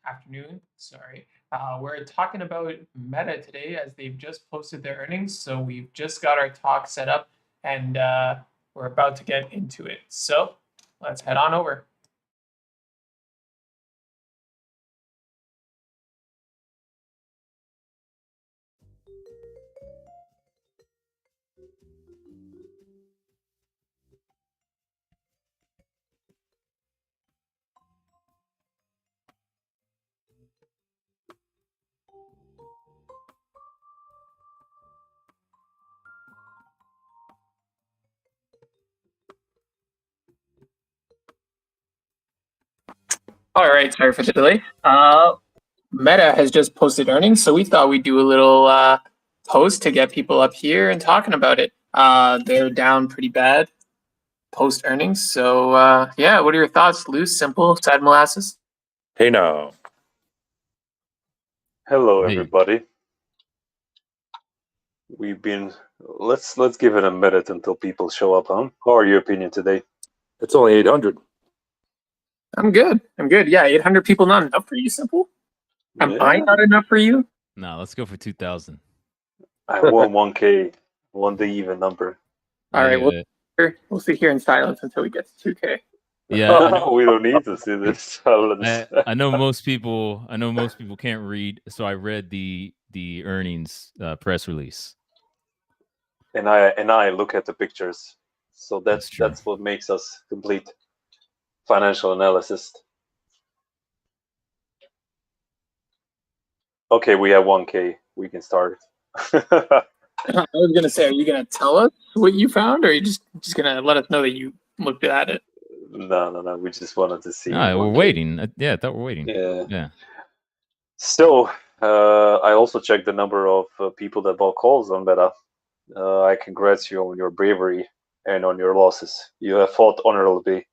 Afternoon. Sorry. We're talking about Meta today as they've just posted their earnings. So we've just got our talk set up and we're about to get into it. So let's head on over. All right. Sorry for the delay. Meta has just posted earnings. So we thought we'd do a little post to get people up here and talking about it. They're down pretty bad post earnings. So yeah, what are your thoughts? Loose, simple, sad molasses? Hey now. Hello, Hey. everybody. Let's give it a minute until people show up, huh? How are your opinion today? It's only 800. I'm good. Yeah, 800 people not enough for you, simple? Am I Yeah. not enough for you? No, let's go for 2,000. I won 1K, won the even number. All right, Yeah, we'll sit here in silence until we get to 2K. yeah. I know, We don't need to see this silence. I know most people. I know most people can't read, so I read the earnings press release. And I look at the pictures. So That's true. that's what makes us complete financial analysis. Okay, we have 1K. We can start. I was gonna say, are you gonna tell us what you found, or are you just gonna let us know that you looked at it? No. We just wanted to see. No, we're 1K. waiting. Yeah, I thought we're waiting. Yeah. So I also checked the number of people that bought calls on Meta. I congrats you on your bravery and on your losses. You have fought honorably,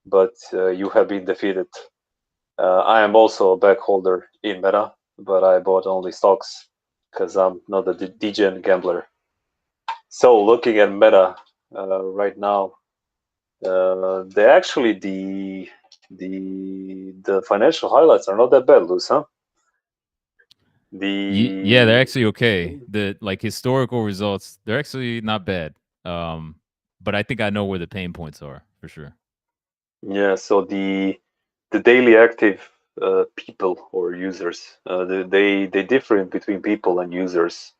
but you have been defeated. I am also a back holder in Meta, but I bought only stocks because I'm not a degen gambler. So looking at Meta right now, they actually the financial highlights are not that bad, Luz, huh? Yeah, they're actually okay. The historical results, they're actually not bad. But I think I know where the pain points are for sure. Yeah, so the daily active people or users, they differ between people and users.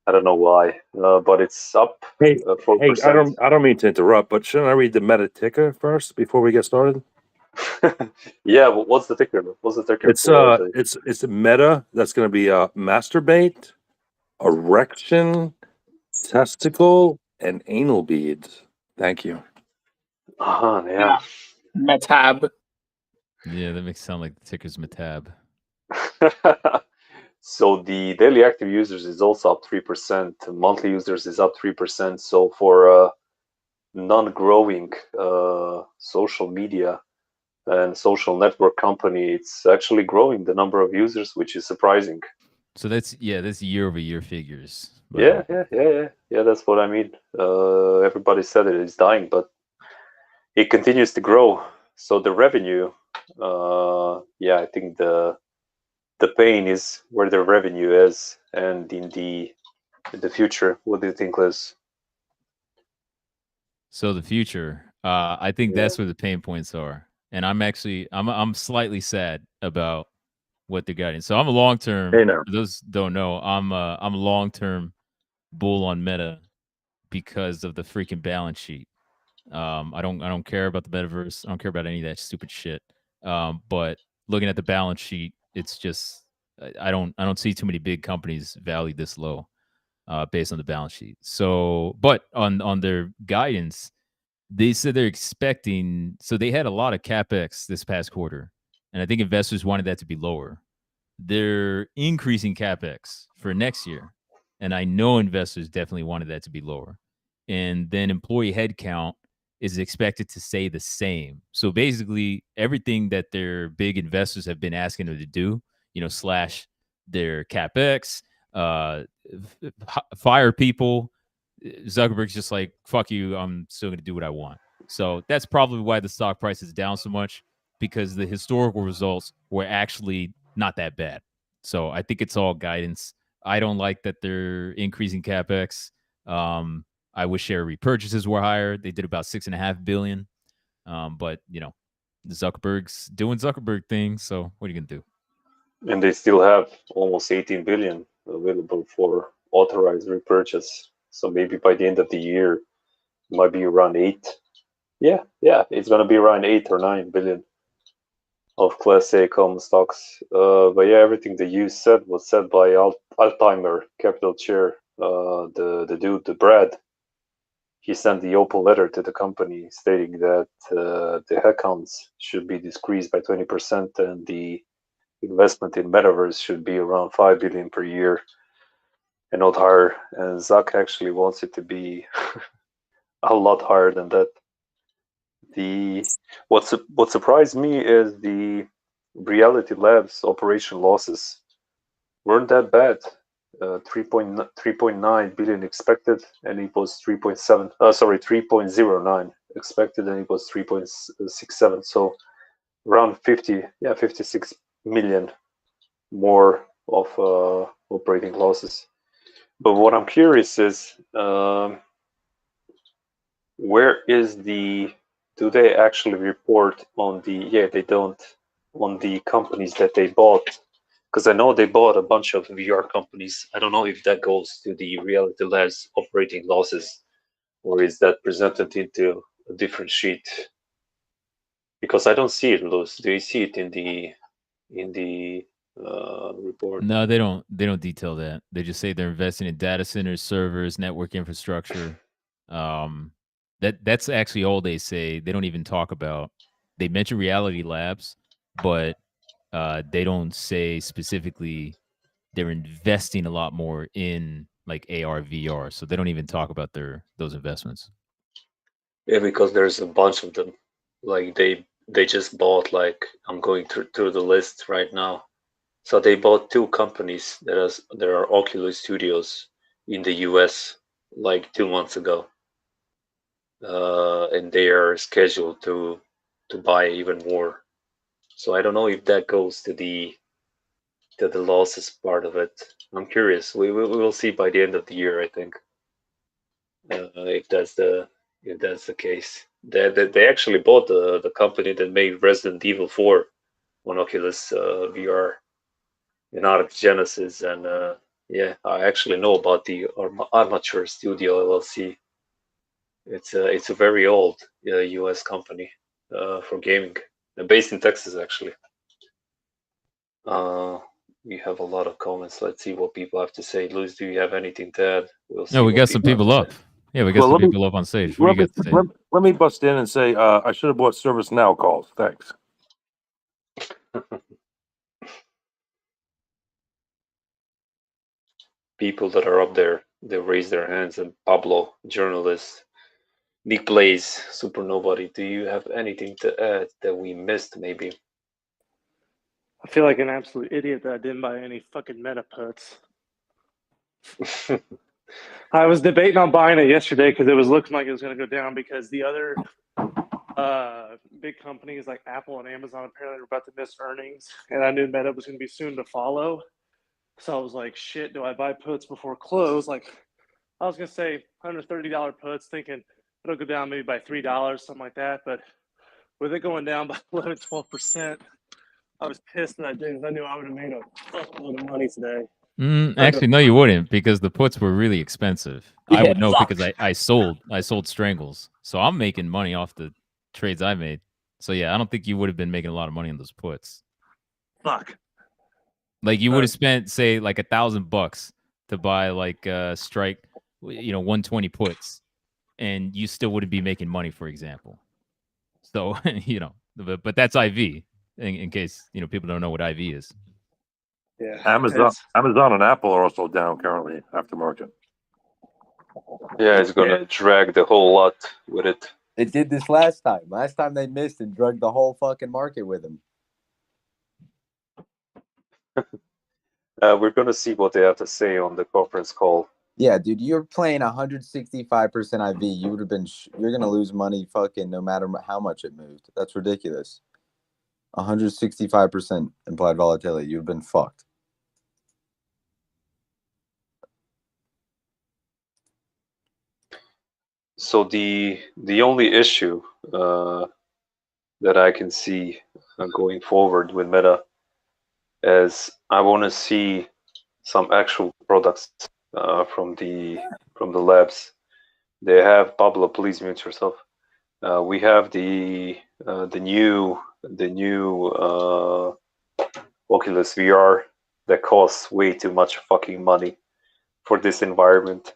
I don't know why, but it's up. Hey, 4%. I don't mean to interrupt, but shouldn't I read the Meta ticker first before we get started? Yeah, but what's the ticker? What's the ticker? It's a Meta. That's going to be masturbate, erection, testicle, and anal beads. Thank you. Yeah. Metab. Yeah, that makes it sound like the ticker's Metab. So the daily active users is also up 3%. Monthly users is up 3%. So for a non-growing social media and social network company, it's actually growing the number of users, which is surprising. So that's year-over-year figures. Yeah. That's what I mean. Everybody said it is dying, but it continues to grow. So the revenue, I think the pain is where the revenue is, and in the future, what do you think, Liz? So the future, I think that's where the pain points are, and I'm slightly sad about what they're getting. So I'm a long term. Hey now. For those who don't know, I'm a long term bull on Meta because of the freaking balance sheet. I don't care about the metaverse. I don't care about any of that stupid shit. But looking at the balance sheet, it's just I don't see too many big companies valued this low, based on the balance sheet. So, but on their guidance, they said they're expecting. So they had a lot of capex this past quarter, and I think investors wanted that to be lower. They're increasing capex for next year, and I know investors definitely wanted that to be lower. And then employee headcount is expected to stay the same. So basically, everything that their big investors have been asking them to do, slash their capex, fire people. Zuckerberg's just like, fuck you, I'm still going to do what I want. So that's probably why the stock price is down so much. because the historical results were actually not that bad. So I think it's all guidance. I don't like that they're increasing capex. I wish share repurchases were higher. They did about $6.5 billion. But Zuckerberg's doing Zuckerberg things. So what are you gonna do? And they still have almost 18 billion available for authorized repurchase. So maybe by the end of the year, it might be around 8. Yeah, it's gonna be around 8 or 9 billion of Class A common stocks. But yeah, everything that you said was said by Alzheimer Capital Chair, the dude, the Brad. He sent the open letter to the company stating that the headcounts should be decreased by 20% and the investment in metaverse should be around 5 billion per year and not higher. And Zuck actually wants it to be a lot higher than that. What surprised me is the Reality Labs operation losses weren't that bad. 3.9 billion expected, and it was 3.09 expected, and it was 3.67. So around 56 million more of operating losses. But what I'm curious is, where is do they actually report on they don't, on the companies that they bought? Because I know they bought a bunch of VR companies. I don't know if that goes to the Reality Labs operating losses, or is that presented into a different sheet? Because I don't see it, Luz. Do you see it in the report? No, they don't. They don't detail that. They just say they're investing in data centers, servers, network infrastructure. That's actually all they say. They don't even talk about. They mention Reality Labs, but they don't say specifically they're investing a lot more in like AR, VR. So they don't even talk about those investments. Yeah, because there's a bunch of them. Like they just bought, like, I'm going through the list right now. So they bought 2 companies that are Oculus Studios in the US like 2 months ago. And they are scheduled to buy even more. So I don't know if that goes to the losses part of it. I'm curious. We will see by the end of the year, I think, if that's the case. They actually bought the company that made Resident Evil 4 on Oculus VR and out of Genesis, and I actually know about the Armature Studio LLC. It's a very old U.S. company for gaming, based in Texas actually. We have a lot of comments. Let's see what people have to say. Luis, do you have anything to add? We'll see. No, we got some people up. Yeah, we got some people up on stage. What do you got to say? Let me bust in and say I should have bought ServiceNow calls. Thanks. People that are up there, they raise their hands. And Pablo, journalist, Nick Blaze, Super Nobody, do you have anything to add that we missed maybe? I feel like an absolute idiot that I didn't buy any fucking meta puts. I was debating on buying it yesterday because it was looking like it was going to go down because the other big companies like Apple and Amazon apparently were about to miss earnings, and I knew Meta was going to be soon to follow. So I was like, shit, do I buy puts before close? Like, I was going to say $130 puts, thinking it'll go down maybe by $3, something like that. But with it going down by 11, 12%, I was pissed that I didn't. I knew I would have made a fuckload of money today. Actually, no, you wouldn't, because the puts were really expensive. I would know because I sold Strangles, so I'm making money off the trades I made. So yeah, I don't think you would have been making a lot of money on those puts. Fuck. Like you would have spent, say, like $1,000 to buy like strike, 120 puts, and you still wouldn't be making money, for example. So but that's IV. In case people don't know what IV is. Yeah. Amazon and Apple are also down currently after market. Yeah, it's gonna drag the whole lot with it. It did this last time. Last time they missed and drugged the whole fucking market with them. We're gonna see what they have to say on the conference call. Yeah, dude, you're playing 165% IV. You would have been. You're gonna lose money, fucking, no matter how much it moved. That's ridiculous. 165% implied volatility. You've been fucked. So the only issue that I can see going forward with Meta is I want to see some actual products from the labs. They have Pablo. Please mute yourself. We have the new Oculus VR that costs way too much fucking money for this environment.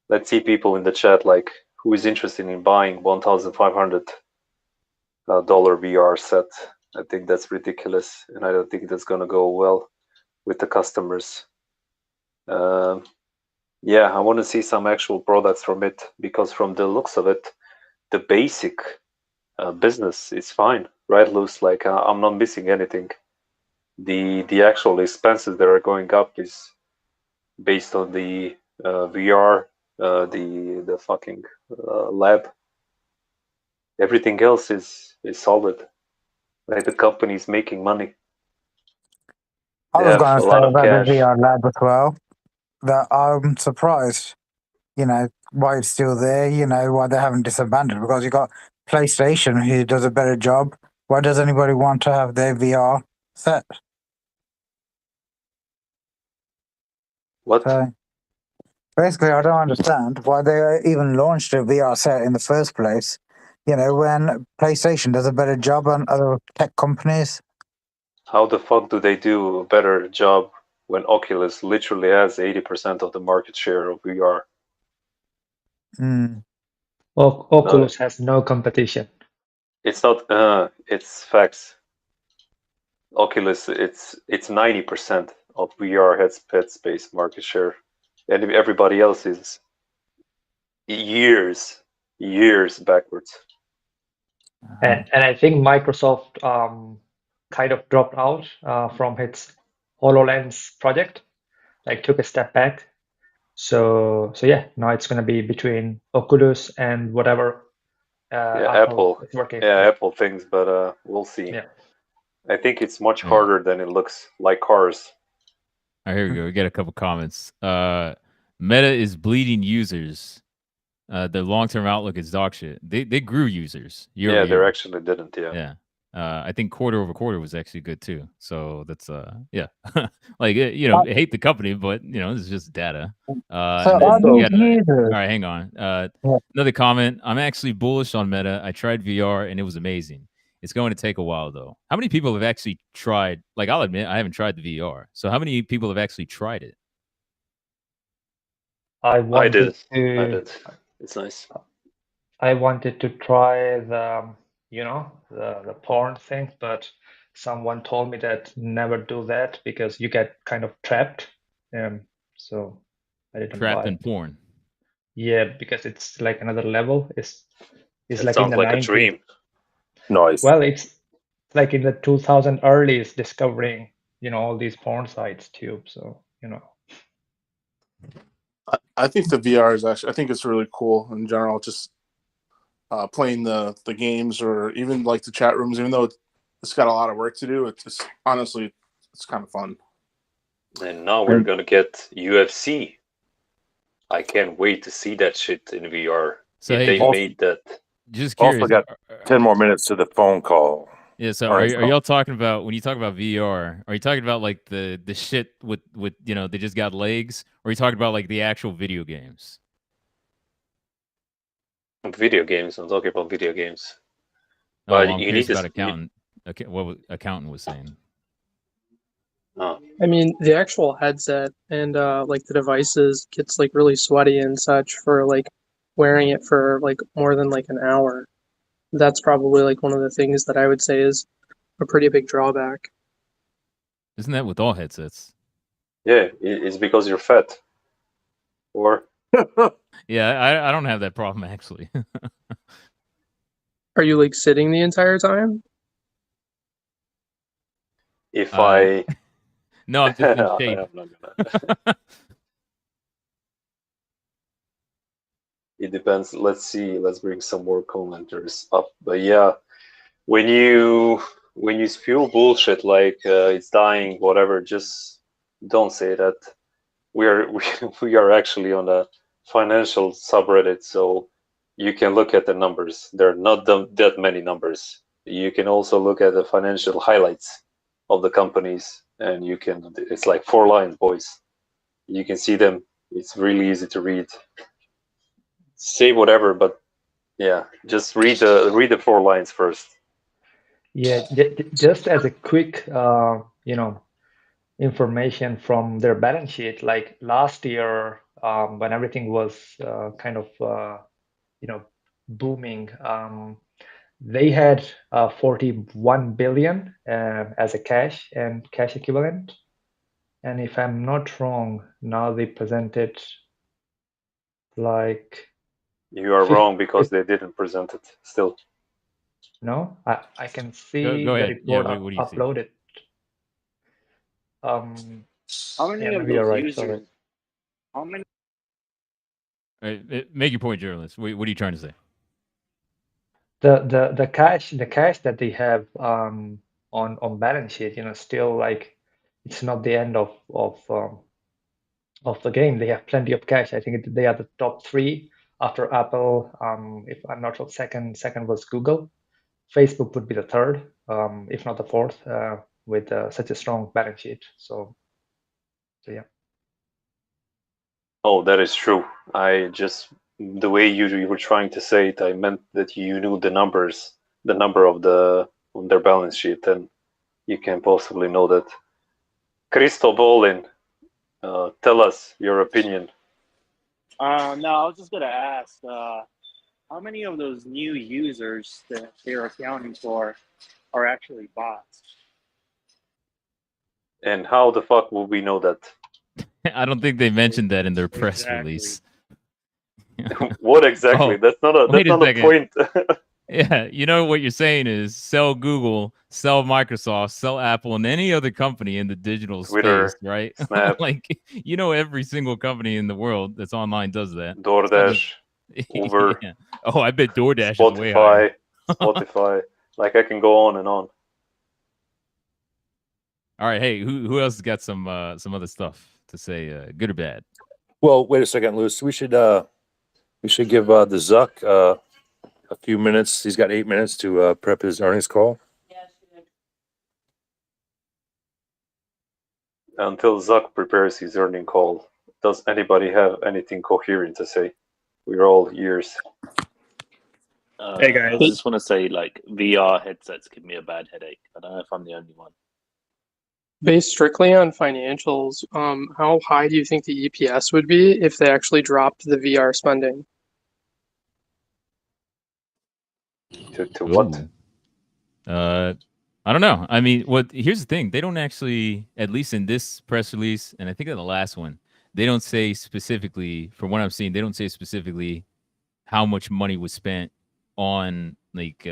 Let's see people in the chat like who is interested in buying $1,500 VR set. I think that's ridiculous, and I don't think that's gonna go well with the customers. Yeah, I want to see some actual products from it because from the looks of it, the basic business is fine, right, Luz? Like I'm not missing anything. The actual expenses that are going up is based on the VR, the fucking lab. Everything else is solid. Like the company is making money. I They was have going a to say lot of about the cash. VR lab as well. That I'm surprised, why it's still there, why they haven't disbanded, because you got PlayStation who does a better job. Why does anybody want to have their VR set? What? So basically, I don't understand why they even launched a VR set in the first place, when PlayStation does a better job than other tech companies. How the fuck do they do a better job when Oculus literally has 80% of the market share of VR? Mm. Oculus has no competition. It's not. It's facts. Oculus, it's 90% of VR headspace market share, and everybody else is years backwards. And I think Microsoft kind of dropped out from its HoloLens project, like took a step back. So yeah, now it's gonna be between Oculus and whatever Apple is working. Yeah, Apple things, but we'll see. Yeah. I think it's much harder than it looks, like cars. All right, here we go. We get a couple comments. Meta is bleeding users. The long-term outlook is dog shit. They grew users year over Yeah, year. they actually didn't. Yeah. I think quarter over quarter was actually good too. So that's yeah, like I hate the company, but it's just data. So and are then these users? all right, hang on. Another comment. I'm actually bullish on Meta. I tried VR and it was amazing. It's going to take a while though. How many people have actually tried? Like I'll admit, I haven't tried the VR. So how many people have actually tried it? I did. It's nice. I wanted to try the porn thing, but someone told me that never do that because you get kind of trapped. So I didn't Trapped buy in it. porn. Yeah, because it's like another level. It's It like sounds in the like 90s. a dream. Nice. Well, it's like in the 2000 earlies discovering, all these porn sites too. So, I think the VR is actually, I think it's really cool in general. Just playing the games or even like the chat rooms, even though it's got a lot of work to do. It's just honestly, it's kind of fun. And now we're gonna get UFC. I can't wait to see that shit in VR. So if hey, they made that. Just curious. Also got 10 more minutes to the phone call. Yeah, so are y'all talking about, when you talk about VR, are you talking about like the shit with they just got legs, or are you talking about like the actual video games? Video games. I'm talking about video games. Oh, well, But I'm you curious need about to. accountant. What accountant was saying. I mean, the actual headset and like the devices gets like really sweaty and such for like wearing it for like more than like an hour. That's probably like one of the things that I would say is a pretty big drawback. Isn't that with all headsets? Yeah, it's because you're fat. Or yeah, I don't have that problem actually. Are you like sitting the entire time? If I no, I'm just in shape. I'm not gonna. It depends. Let's see. Let's bring some more commenters up. But yeah, when you when you spew bullshit like it's dying, whatever, just don't say that. We are actually on a financial subreddit, so you can look at the numbers. There are not that many numbers. You can also look at the financial highlights of the companies, and you can. It's like 4 lines, boys. You can see them. It's really easy to read. Say whatever, but yeah, just read the 4 lines first. Yeah, just as a quick, information from their balance sheet, like last year, when everything was kind of, booming, they had 41 billion as a cash and cash equivalent. And if I'm not wrong, now they presented like... You are wrong because they didn't present it still. No, I can see Go the ahead. Yeah, report what do you see? uploaded. How many Yeah, of maybe you're those right. users? Sorry. How many? Make your point, journalist. What are you trying to say? The cash that they have on balance sheet, still like it's not the end of the game. They have plenty of cash. I think they are the top 3 after Apple. If I'm not sure, second was Google. Facebook would be the 3rd, if not the 4th, with such a strong balance sheet. So yeah. Oh, that is true. I just the way you were trying to say it, I meant that you knew the numbers, the number of their balance sheet, and you can possibly know that. Crystal Bolin, tell us your opinion. No, I was just gonna ask, how many of those new users that they're accounting for are actually bots? And how the fuck will we know that? I don't think they mentioned that in their press Exactly. release. What exactly? Oh, that's not a point. Yeah, you know what you're saying is sell Google, sell Microsoft, sell Apple, and any other company in the digital Twitter, space, right? Snap, Like, every single company in the world that's online does that. DoorDash, Uber. Yeah. Oh, I bet DoorDash is way higher. Spotify. Like I can go on and on. All right, hey, who else has got some other stuff to say, good or bad? Well, wait a second, Luce. We should give the Zuck a few minutes. He's got 8 minutes to prep his earnings call. Until Zuck prepares his earning call, does anybody have anything coherent to say? We're all ears. Hey guys, I just want to say, like, VR headsets give me a bad headache. I don't know if I'm the only one. Based strictly on financials, how high do you think the EPS would be if they actually dropped the VR spending? To what? I don't know. I mean, here's the thing. They don't actually, at least in this press release, and I think in the last one, they don't say specifically, from what I'm seeing, they don't say specifically how much money was spent on like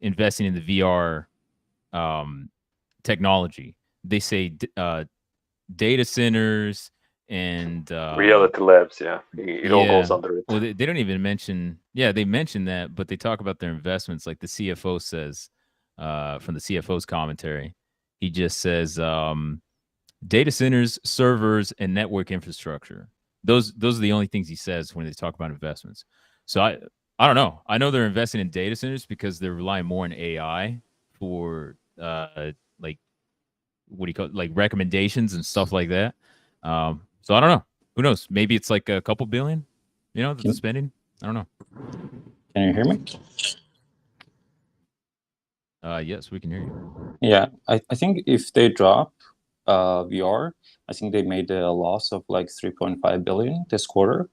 investing in the VR technology. They say data centers and Reality Labs, yeah. It all goes under it. Well, they don't even mention. Yeah, they mention that, but they talk about their investments. Like the CFO says, from the CFO's commentary, he just says data centers, servers, and network infrastructure. Those are the only things he says when they talk about investments. So I don't know. I know they're investing in data centers because they're relying more on AI for like what do you call it? Like recommendations and stuff like that. So I don't know. Who knows? Maybe it's like a couple billion, the spending. I don't know. Can you hear me? Yes, we can hear you. Yeah, I think if they drop VR, I think they made a loss of like 3.5 billion this quarter.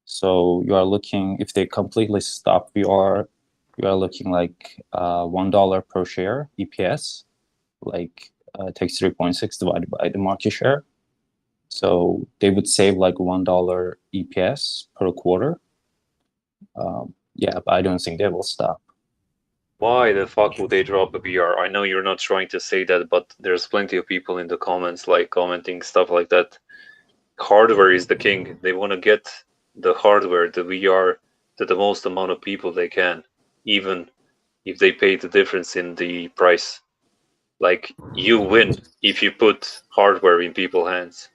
So you are looking, if they completely stop VR, you are looking like $1 per share EPS, like takes 3.6 divided by the market share. So they would save like $1 EPS per quarter. Yeah, but I don't think they will stop. Why the fuck would they drop a VR? I know you're not trying to say that, but there's plenty of people in the comments like commenting stuff like that. Hardware is the king. They want to get the hardware, the VR, to the most amount of people they can, even if they pay the difference in the price. Like, you win if you put hardware in people's hands.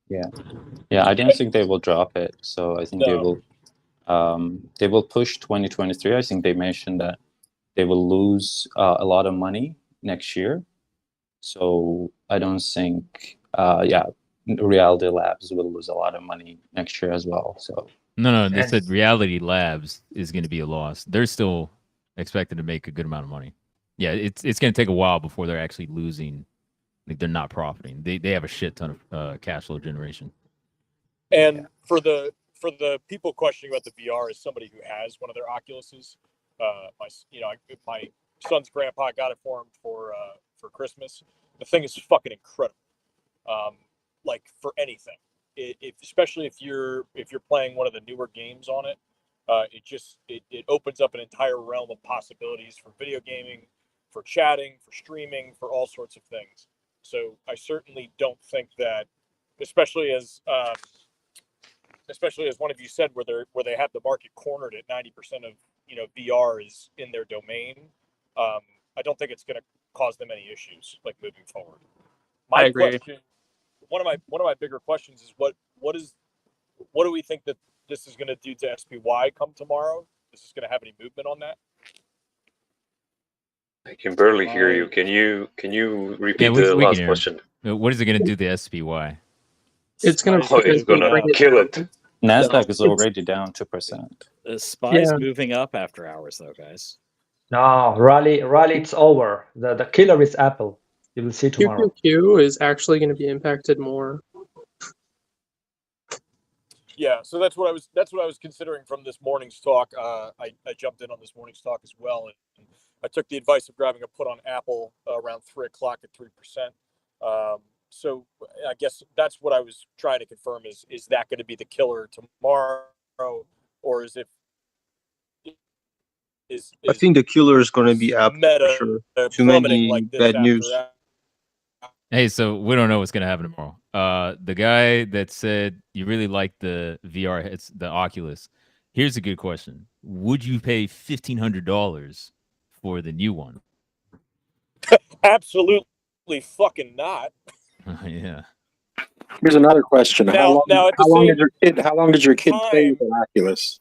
Yeah, I don't think they will drop it. So I think they will push 2023. I think they mentioned that they will lose a lot of money next year. So I don't think, Reality Labs will lose a lot of money next year as well. So No, they said Reality Labs is going to be a loss. They're still expected to make a good amount of money. Yeah, it's going to take a while before they're actually losing. Like, they're not profiting. They have a shit ton of cash flow generation. And for the people questioning about the VR, as somebody who has one of their Oculuses, my son's grandpa got it for him for Christmas. The thing is fucking incredible. Like, for anything, especially if you're playing one of the newer games on it, it opens up an entire realm of possibilities for video gaming, for chatting, for streaming, for all sorts of things. So I certainly don't think that, especially as one of you said, where they have the market cornered at 90% of VR is in their domain. I don't think it's going to cause them any issues like moving forward. I agree. Question, one of my bigger questions is what do we think that this is going to do to SPY come tomorrow? Is this going to have any movement on that? I can barely hear you. Can you repeat the last question? What is it going to do to SPY? It's going to kill it. Nasdaq is already down 2%. The SPY's moving up after hours, though, guys. No, rally, it's over. The killer is Apple. You will see tomorrow. QQQ is actually going to be impacted more. Yeah, so that's what I was considering from this morning's talk. I jumped in on this morning's talk as well, and I took the advice of grabbing a put on Apple around 3:00 at 3%. So I guess that's what I was trying to confirm is that going to be the killer tomorrow, or is it? I think the killer is going to be Apple for sure. Too many bad news. Hey, so we don't know what's gonna happen tomorrow. The guy that said you really like the VR, it's the Oculus. Here's a good question: would you pay $1,500 for the new one? Absolutely fucking not. Yeah. Here's another question: how long did your kid play with an Oculus?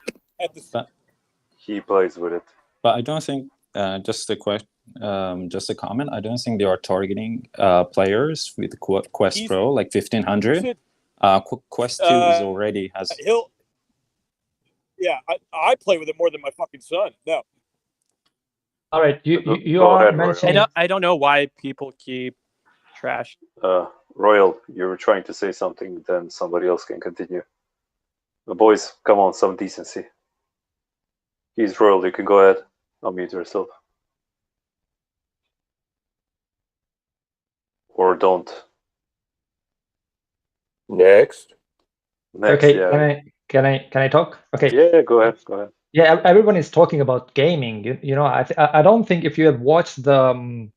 He plays with it. But I don't think just a comment. I don't think they are targeting players with Quest Pro like 1,500. Quest 2 is already has. I play with it more than my fucking son. No. All right, you are mentioning. I don't know why people keep trash. Royal, you were trying to say something, then somebody else can continue. The boys, come on, some decency. He's Royal, you can go ahead. Unmute yourself. Or don't. Next. Okay, yeah. can I talk? Okay. Yeah, go ahead. Yeah, everyone is talking about gaming. You know, I don't think if you have watched the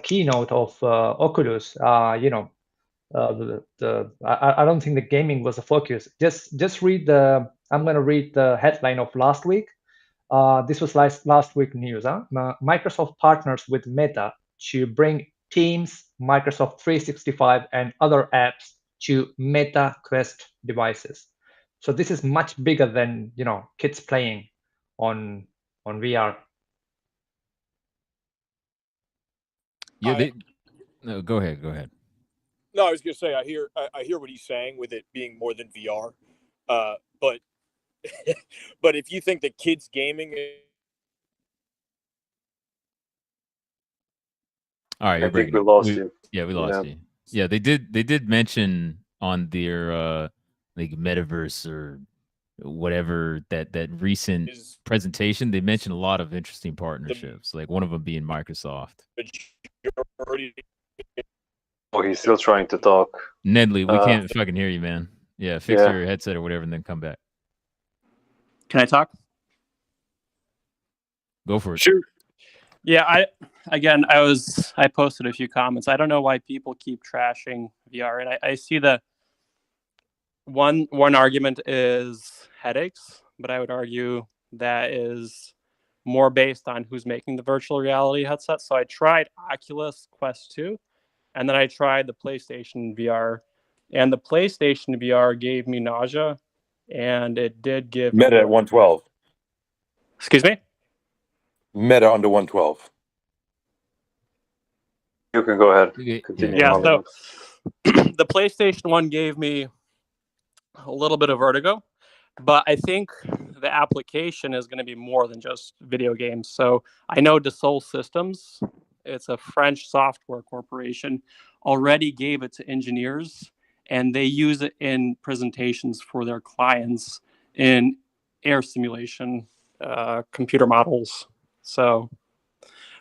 keynote of Oculus, I don't think the gaming was a focus. Just read I'm going to read the headline of last week. This was last week news. Microsoft partners with Meta to bring Teams, Microsoft 365, and other apps to Meta Quest devices. So this is much bigger than kids playing on VR. Yeah, no, go ahead. No, I was gonna say I hear what he's saying with it being more than VR, but but if you think that kids gaming. All right, I think we lost you. Yeah, we lost you. Yeah, they did mention on their like metaverse or whatever that recent presentation. They mentioned a lot of interesting partnerships, like one of them being Microsoft. Oh, he's still trying to talk. Nedley, we can't fucking hear you, man. Yeah, fix your headset or whatever, and then come back. Can I talk? Go for it. Sure. Yeah, I posted a few comments. I don't know why people keep trashing VR, and I see the one argument is headaches, but I would argue that is more based on who's making the virtual reality headset. So I tried Oculus Quest 2, and then I tried the PlayStation VR. And the PlayStation VR gave me nausea, and it did give Meta me... at 112. Excuse me? Meta under 112. You can go ahead. Continue. Yeah, so the PlayStation 1 gave me a little bit of vertigo, but I think the application is going to be more than just video games. So I know Dassault Systems, it's a French software corporation, already gave it to engineers, and they use it in presentations for their clients in air simulation computer models. So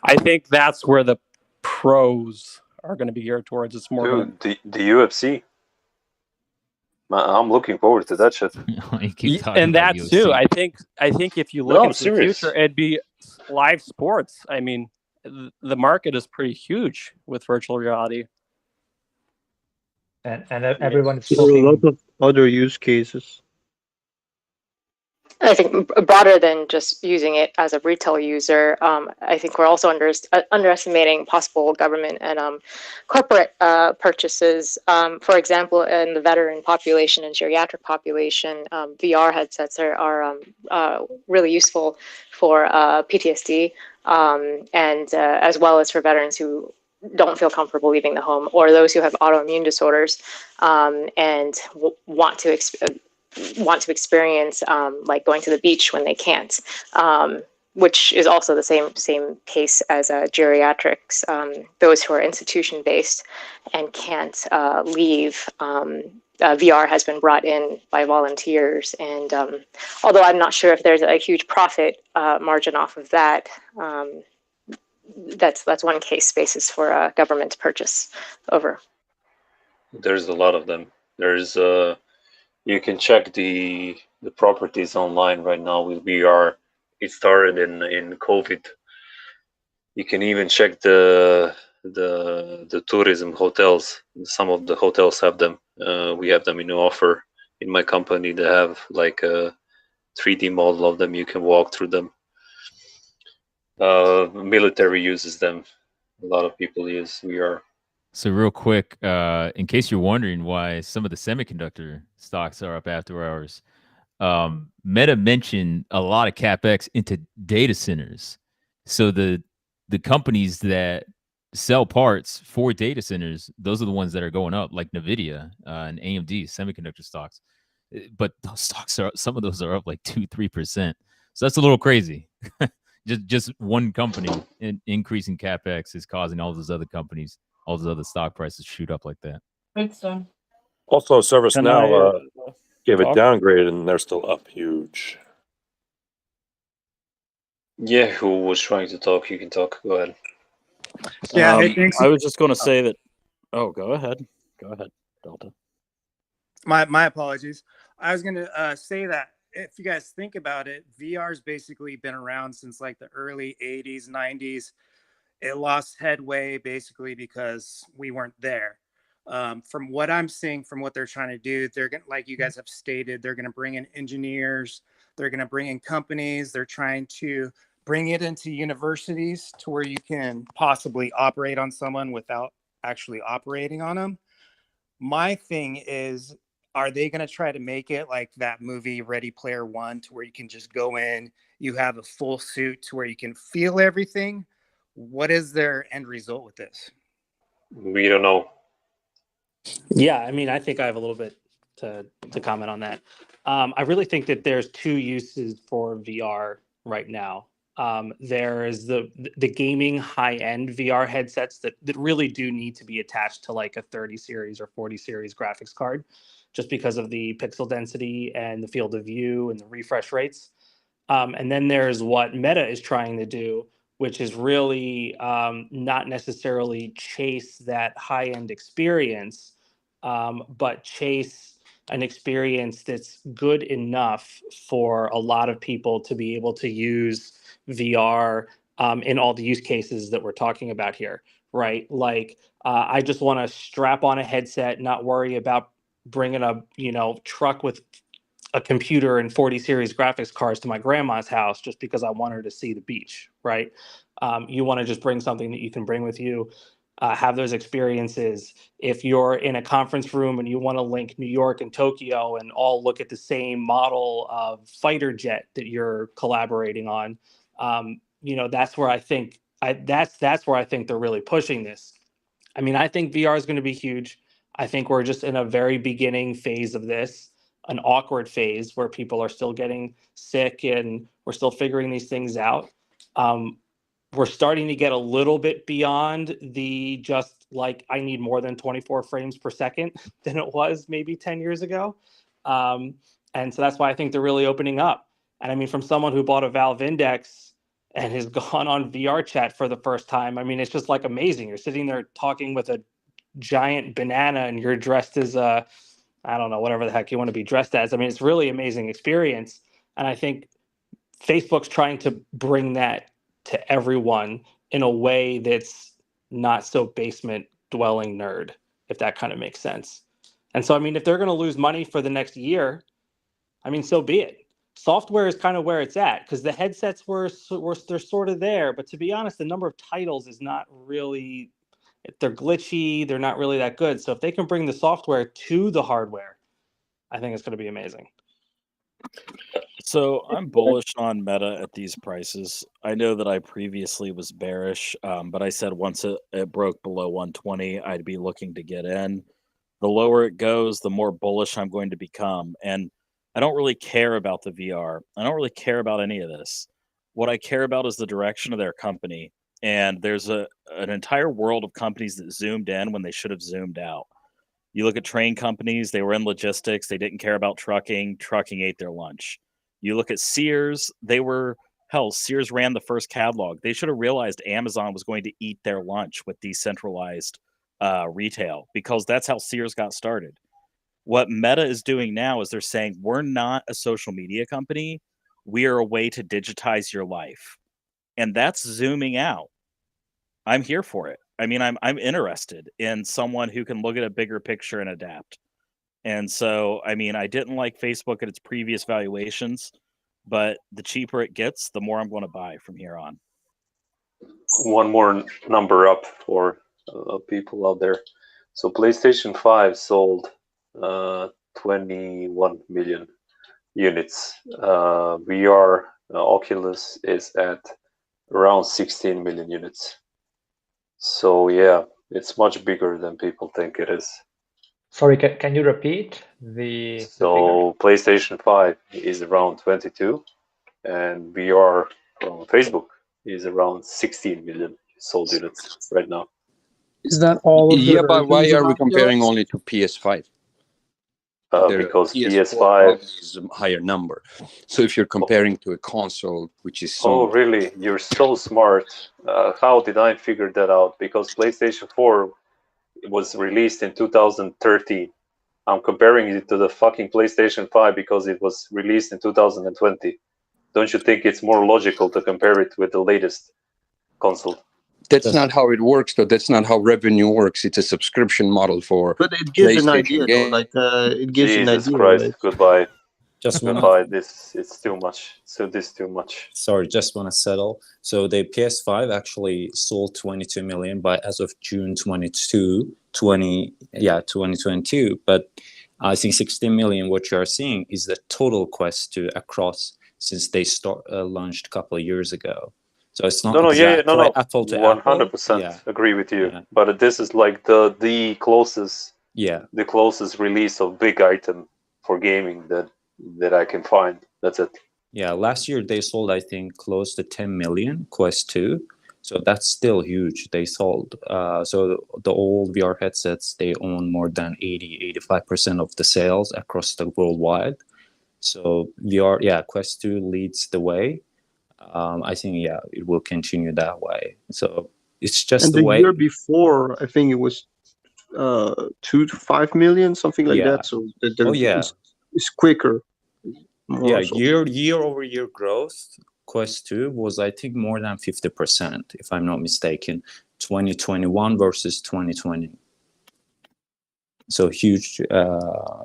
I think that's where the pros are going to be geared towards. It's more Dude, the UFC. I'm looking forward to that shit. And that too. I think if you look No, I'm into the serious. future, it'd be live sports. I mean, the market is pretty huge with virtual reality. And everyone is There are a talking. lot of other use cases. I think broader than just using it as a retail user, I think we're also underestimating possible government and corporate purchases. For example, in the veteran population and geriatric population, VR headsets are really useful for PTSD and as well as for veterans who don't feel comfortable leaving the home, or those who have autoimmune disorders and want to experience like going to the beach when they can't, which is also the same case as geriatrics, those who are institution based and can't leave. VR has been brought in by volunteers, and although I'm not sure if there's a huge profit margin off of that, that's one case basis for a government purchase. Over. There's a lot of them. There's you can check the properties online right now with VR. It started in COVID. You can even check the tourism hotels. Some of the hotels have them. We have them in offer in my company. They have like a 3D model of them. You can walk through them. Military uses them. A lot of people use VR. So real quick, in case you're wondering why some of the semiconductor stocks are up after hours, Meta mentioned a lot of capex into data centers. So the companies that sell parts for data centers, those are the ones that are going up, like Nvidia and AMD semiconductor stocks. But those stocks some of those are up like 2-3%. So that's a little crazy. just one company increasing capex is causing all those other companies, all those other stock prices shoot up like that. Also, ServiceNow gave a talk? downgrade, and they're still up huge. Yeah, who was trying to talk? You can talk. Go ahead. Yeah, hey, thanks. I was just going to say that. Oh, go ahead. Go ahead, Delta. My apologies. I was going to say that if you guys think about it, VR's basically been around since like the early 80s, 90s. It lost headway basically because we weren't there. From what I'm seeing, from what they're trying to do, they're going to, like you guys have stated, they're going to bring in engineers, they're going to bring in companies, they're trying to bring it into universities to where you can possibly operate on someone without actually operating on them. My thing is, are they going to try to make it like that movie Ready Player One, to where you can just go in, you have a full suit to where you can feel everything? What is their end result with this? We don't know. Yeah, I mean, I think I have a little bit to comment on that. I really think that there's two uses for VR right now. There's the gaming high-end VR headsets that really do need to be attached to like a 30 series or 40 series graphics card, just because of the pixel density and the field of view and the refresh rates. And then there's what Meta is trying to do, which is really not necessarily chase that high-end experience, but chase an experience that's good enough for a lot of people to be able to use VR in all the use cases that we're talking about here, right? Like, I just want to strap on a headset, not worry about bringing a truck with a computer and 40 series graphics cards to my grandma's house just because I want her to see the beach, right? You want to just bring something that you can bring with you, have those experiences. If you're in a conference room and you want to link New York and Tokyo and all look at the same model of fighter jet that you're collaborating on, that's where I think that's where I think they're really pushing this. I mean, I think VR is going to be huge. I think we're just in a very beginning phase of this, an awkward phase where people are still getting sick and we're still figuring these things out. We're starting to get a little bit beyond the just like I need more than 24 frames per second than it was maybe 10 years ago. And so that's why I think they're really opening up. And I mean, from someone who bought a Valve Index and has gone on VR chat for the first time, I mean, it's just like amazing. You're sitting there talking with a giant banana and you're dressed as a, I don't know, whatever the heck you want to be dressed as. I mean, it's really amazing experience. And I think Facebook's trying to bring that to everyone in a way that's not so basement dwelling nerd, if that kind of makes sense. And so, I mean, if they're going to lose money for the next year, I mean, so be it. Software is kind of where it's at because the headsets were they're sort of there, but to be honest, the number of titles is not really. They're glitchy. They're not really that good. So if they can bring the software to the hardware, I think it's going to be amazing. So I'm bullish on Meta at these prices. I know that I previously was bearish, but I said once it broke below 120, I'd be looking to get in. The lower it goes, the more bullish I'm going to become. And I don't really care about the VR. I don't really care about any of this. What I care about is the direction of their company. And there's an entire world of companies that zoomed in when they should have zoomed out. You look at train companies, they were in logistics. They didn't care about trucking. Trucking ate their lunch. You look at Sears, Sears ran the first catalog. They should have realized Amazon was going to eat their lunch with decentralized retail because that's how Sears got started. What Meta is doing now is they're saying, we're not a social media company. We are a way to digitize your life. And that's zooming out. I'm here for it. I mean, I'm interested in someone who can look at a bigger picture and adapt. And so, I mean, I didn't like Facebook at its previous valuations, but the cheaper it gets, the more I'm going to buy from here on. One more number up for people out there. So PlayStation 5 sold 21 million units. VR Oculus is at around 16 million units. So yeah, it's much bigger than people think it is. Sorry, can you repeat the So PlayStation 5 is around 22, and VR from Facebook is around 16 million sold units right now. Is that all of the Yeah, but why versions are of we comparing Oculus? only to PS5? Because PS5 is a higher number. So if you're comparing to a console, which is Oh, Sony, really? You're so smart. How did I figure that out? Because PlayStation 4 was released in 2013. I'm comparing it to the fucking PlayStation 5 because it was released in 2020. Don't you think it's more logical to compare it with the latest console? that's not how it works, though. That's not how revenue works. It's a subscription model for But it gives an PlayStation idea, though. games. Like it gives an Jesus idea, Christ! right? Goodbye. Just wanna- Goodbye. It's too much. So this too much. Sorry, just want to settle. So the PS5 actually sold 22 million by as of June 2022. But I think 16 million, what you are seeing is the total Quest 2 across since they launched a couple of years ago. So it's not exactly apple to apple. 100% agree with you. Yeah. But this is like the closest, the closest release of big item for gaming that I can find. That's it. Yeah, last year they sold, I think, close to 10 million Quest 2. So that's still huge. They sold. So the old VR headsets, they own more than 85% of the sales across the worldwide. So VR, Quest 2 leads the way. I think, it will continue that way. So it's just the way. year before, I think it was 2 to 5 million, something like that. So it's quicker. Year-over-year growth, Quest 2 was, I think, more than 50%, if I'm not mistaken, 2021 versus 2020. so huge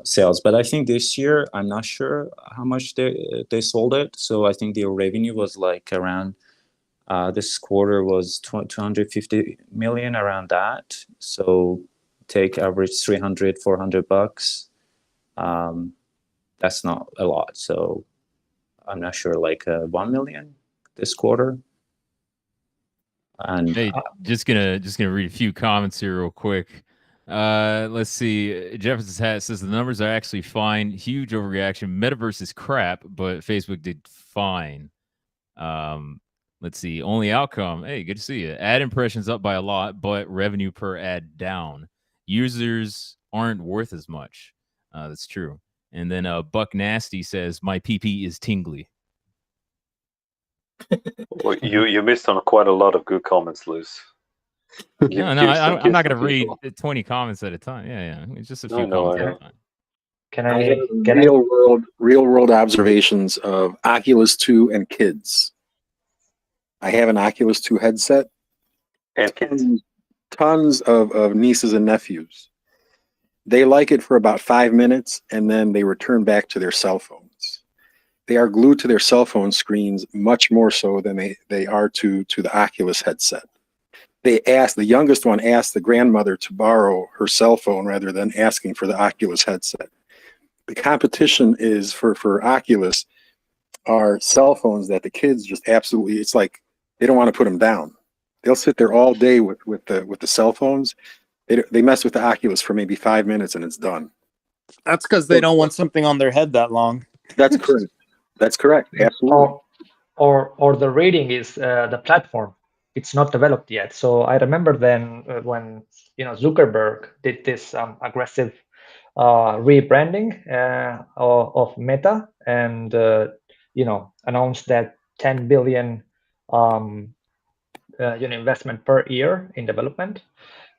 sales. But I think this year, I'm not sure how much they sold it. So I think their revenue was like around, this quarter was 250 million, around that. So take average $300, $400. That's not a lot. So I'm not sure, like 1 million this quarter. And hey, just gonna read a few comments here real quick. Let's see. Jefferson's hat says the numbers are actually fine. Huge overreaction. Metaverse is crap, but Facebook did fine. Let's see. Only outcome. Hey, good to see you. Ad impressions up by a lot, but revenue per ad down. Users aren't worth as much. That's true. And then Buck Nasty says my PP is tingly. Well, you missed on quite a lot of good comments, Luz. No, I'm not going to read 20 comments at a time. Yeah. It's just a few comments at a time. I have real world observations of Oculus 2 and kids. I have an Oculus 2 headset. And tons of nieces and nephews. They like it for about 5 minutes, and then they return back to their cell phones. They are glued to their cell phone screens much more so than they are to the Oculus headset. The youngest one asked the grandmother to borrow her cell phone rather than asking for the Oculus headset. The competition is for Oculus are cell phones that the kids just absolutely, it's like they don't want to put them down. They'll sit there all day with the cell phones. They mess with the Oculus for maybe 5 minutes and it's done. That's because they don't want something on their head that long. That's correct. That's correct. Absolutely. Or the rating is the platform. It's not developed yet. So I remember then when Zuckerberg did this aggressive rebranding of Meta and announced that 10 billion investment per year in development.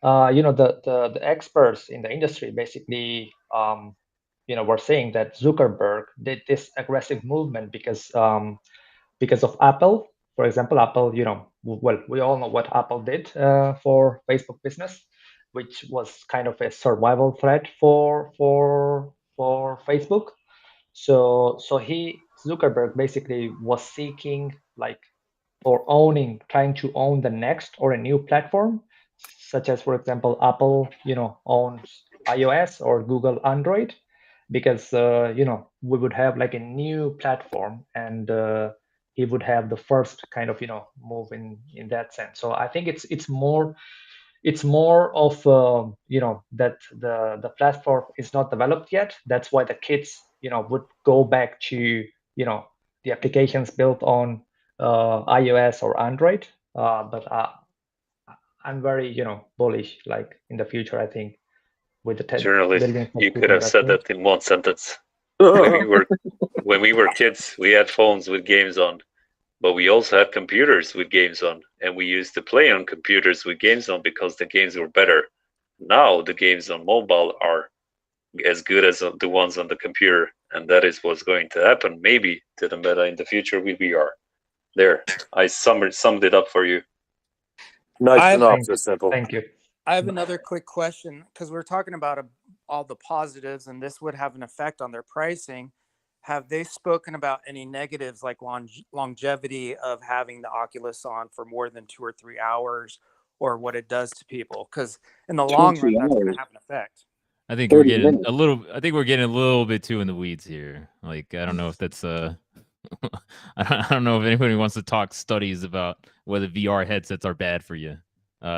The experts in the industry basically were saying that Zuckerberg did this aggressive movement because of Apple. For example, Apple, we all know what Apple did for Facebook business, which was kind of a survival threat for Facebook. So Zuckerberg basically was seeking trying to own the next or a new platform, such as, for example, Apple, owns iOS or Google Android, because we would have like a new platform and he would have the first kind of move in that sense. So I think it's more of that the platform is not developed yet. That's why the kids would go back to the applications built on iOS or Android. But I'm very bullish. Like in the future, I think with the Journalist, you could have said that in one sentence. When we were kids, we had phones with games on, but we also had computers with games on, and we used to play on computers with games on because the games were better. Now the games on mobile are as good as the ones on the computer, and that is what's going to happen maybe to the meta in the future with VR. There, I summed it up for you. Nice synopsis, simple. Thank you. I have another quick question because we're talking about all the positives and this would have an effect on their pricing. Have they spoken about any negatives like longevity of having the Oculus on for more than 2 or 3 hours, or what it does to people? Because in the long run, that's going to have an effect. I think we're getting a little bit too in the weeds here. Like, I don't know if that's I don't know if anybody wants to talk studies about whether VR headsets are bad for you.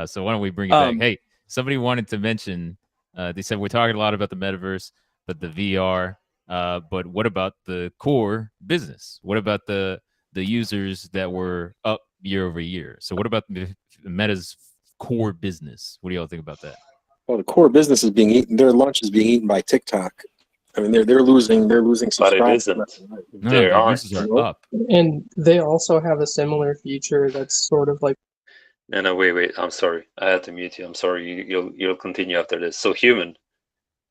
So why don't we bring it back? Hey, somebody wanted to mention. They said we're talking a lot about the metaverse, but the VR. But what about the core business? What about the users that were up year over year? So what about the Meta's core business? What do y'all think about that? Well, the core business is being eaten. Their lunch is being eaten by TikTok. I mean, they're losing subscribers. But it isn't. No, users are up. And they also have a similar feature that's sort of like. No, wait. I'm sorry. I had to mute you. I'm sorry. You'll continue after this. So, Human,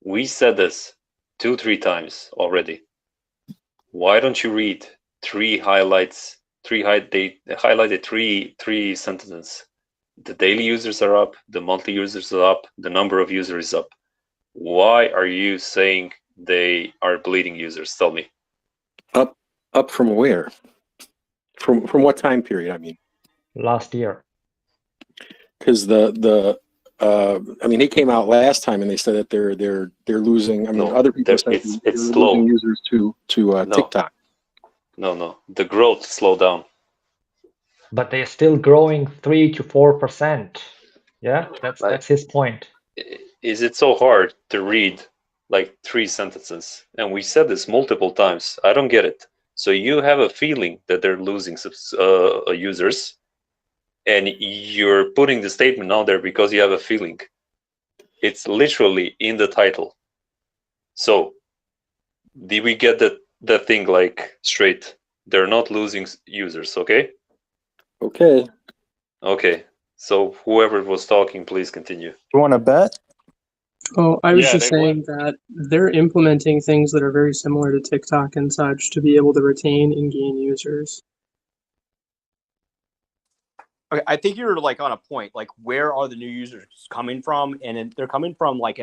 we said this 2-3 times already. Why don't you read 3 highlights? They highlighted three sentences. The daily users are up. The monthly users are up. The number of users is up. Why are you saying they are bleeding users? Tell me. Up from where? From what time period? I mean, last year. Because I mean, they came out last time and they said that they're losing. I mean, other people said they're slow. losing users to No. TikTok. No, the growth slowed down. But they're still growing 3 to 4%. Yeah, that's his point. Is it so hard to read like 3 sentences? And we said this multiple times. I don't get it. So you have a feeling that they're losing users, and you're putting the statement out there because you have a feeling. It's literally in the title. So did we get that thing like straight? They're not losing users, okay? Okay. So whoever was talking, please continue. You want to bet? Oh, I was just saying that they're implementing things that are very similar to TikTok and such to be able to retain and gain users. Okay, I think you're like on a point. Like, where are the new users coming from? And they're coming from like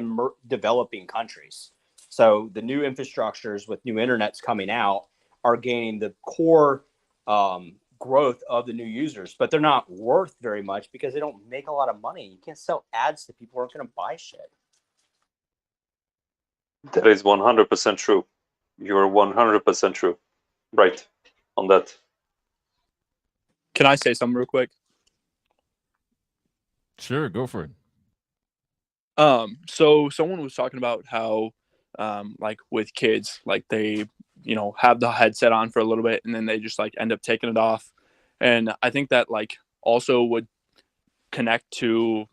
developing countries. So the new infrastructures with new internets coming out are gaining the core growth of the new users, but they're not worth very much because they don't make a lot of money. You can't sell ads to people who aren't going to buy shit. That is 100% true. You're 100% true. Right on that. Can I say something real quick? Sure, go for it. So someone was talking about how, like with kids, like they, have the headset on for a little bit and then they just like end up taking it off. And I think that like also would connect to,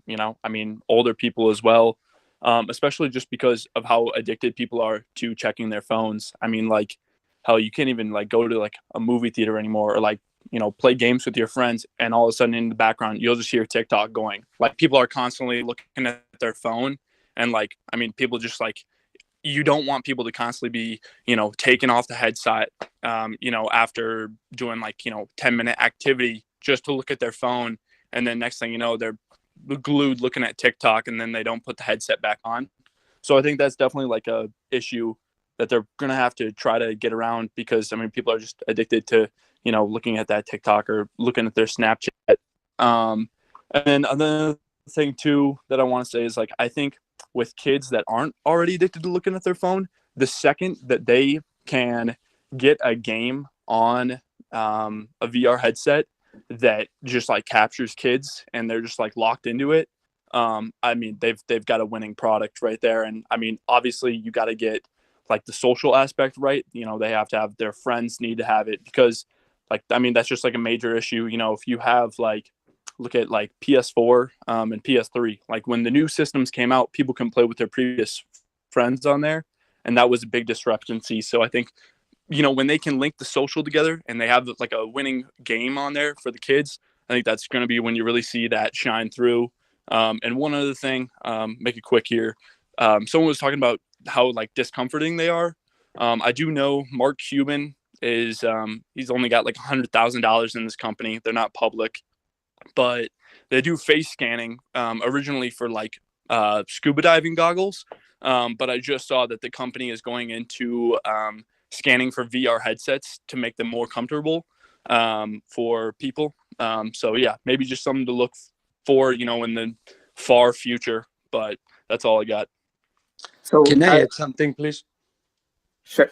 older people as well. Especially just because of how addicted people are to checking their phones. I mean, like, hell, you can't even like go to like a movie theater anymore or like, play games with your friends, and all of a sudden in the background you'll just hear TikTok going. Like, people are constantly looking at their phone, and like, people just like, you don't want people to constantly be, taking off the headset, after doing like, 10-minute activity just to look at their phone, and then next thing you know, they're glued looking at TikTok, and then they don't put the headset back on. So I think that's definitely like a issue that they're gonna have to try to get around, because people are just addicted to looking at that TikTok or looking at their Snapchat. And then another thing too that I want to say is, like, I think with kids that aren't already addicted to looking at their phone, the second that they can get a game on a VR headset that just like captures kids and they're just like locked into it, they've got a winning product right there. And obviously you got to get like the social aspect right. They have to have their friends need to have it, because that's just like a major issue. If you have like, look at like PS4 and PS3, like when the new systems came out, people can play with their previous friends on there, and that was a big discrepancy. So I think when they can link the social together and they have like a winning game on there for the kids, I think that's going to be when you really see that shine through. And one other thing, make it quick here. Someone was talking about how like discomforting they are. I do know Mark Cuban is he's only got like $100,000 in this company. They're not public, but they do face scanning originally for like scuba diving goggles. But I just saw that the company is going into scanning for VR headsets to make them more comfortable for people. So yeah, maybe just something to look for, in the far future. But that's all I got. So can I add something, please? Sure.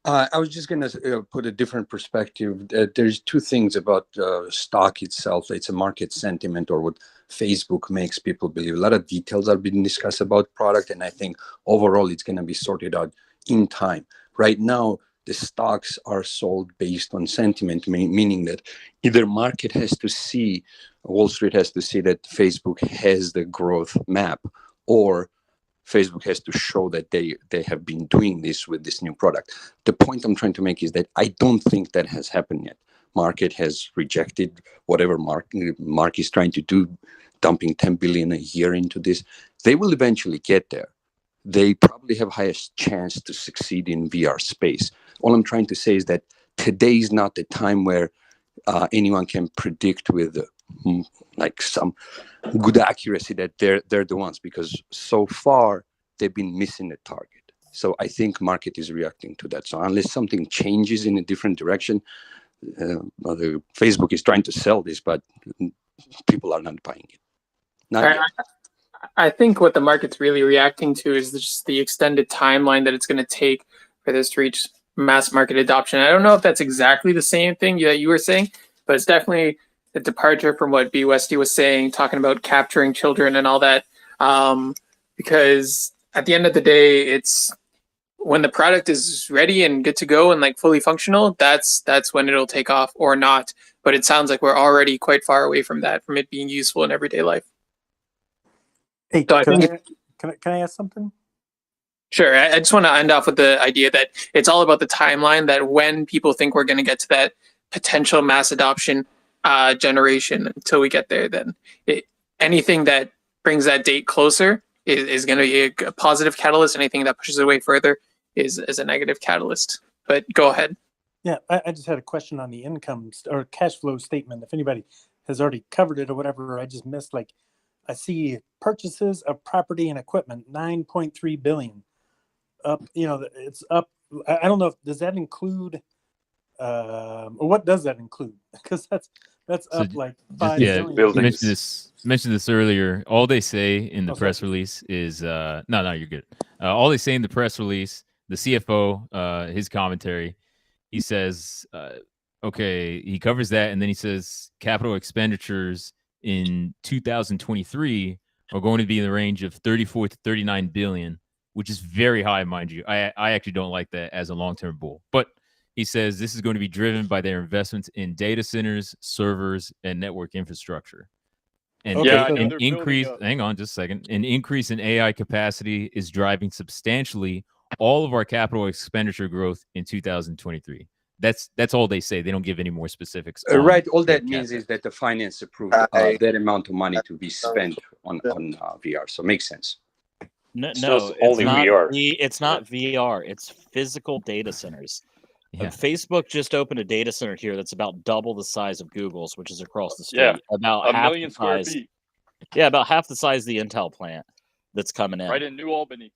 I was just going to put a different perspective. There's two things about stock itself. It's a market sentiment, or what Facebook makes people believe. A lot of details are being discussed about product, and I think overall it's going to be sorted out in time. Right now, the stocks are sold based on sentiment, meaning that either market has to see, Wall Street has to see that Facebook has the growth map, or Facebook has to show that they have been doing this with this new product. The point I'm trying to make is that I don't think that has happened yet. Market has rejected whatever Mark is trying to do, dumping 10 billion a year into this. They will eventually get there. They probably have highest chance to succeed in VR space. All I'm trying to say is that today is not the time where anyone can predict with like some good accuracy that they're the ones, because so far they've been missing the target. So I think market is reacting to that. So unless something changes in a different direction, Facebook is trying to sell this, but people are not buying it. Not yet. I think what the market's really reacting to is just the extended timeline that it's going to take for this to reach mass market adoption. I don't know if that's exactly the same thing that you were saying, but it's definitely a departure from what B. Westy was saying, talking about capturing children and all that. Because at the end of the day, it's when the product is ready and good to go and like fully functional, that's when it'll take off or not. But it sounds like we're already quite far away from that, from it being useful in everyday life. Hey, So can I ask something? Sure. I just want to end off with the idea that it's all about the timeline, that when people think we're going to get to that potential mass adoption generation, until we get there, then anything that brings that date closer is going to be a positive catalyst. Anything that pushes it away further is a negative catalyst. But go ahead. Yeah, I just had a question on the income or cash flow statement. If anybody has already covered it or whatever, I just missed, like, I see purchases of property and equipment, 9.3 billion. Up, it's up. I don't know, does that include, or what does that include? Because that's up like 5 billion. Mentioned this earlier. All they say in the press release is no, you're good. All they say in the press release, the CFO, his commentary, he says, okay, he covers that, and then he says capital expenditures in 2023 are going to be in the range of 34 to 39 billion, which is very high, mind you. I actually don't like that as a long-term bull. But he says this is going to be driven by their investments in data centers, servers, and network infrastructure. And an increase, hang on just a second, an increase in AI capacity is driving substantially all of our capital expenditure growth in 2023. That's all they say. They don't give any more specifics. Right. All that means is that the finance approved that amount of money to be spent on VR. So it makes sense. No, It's it's only not VR. It's not VR. It's physical data centers. Yeah. Facebook just opened a data center here that's about double the size of Google's, which is across the street. Yeah, about 1 half million the square size. feet. Yeah, about half the size of the Intel plant that's coming in. Right in New Albany.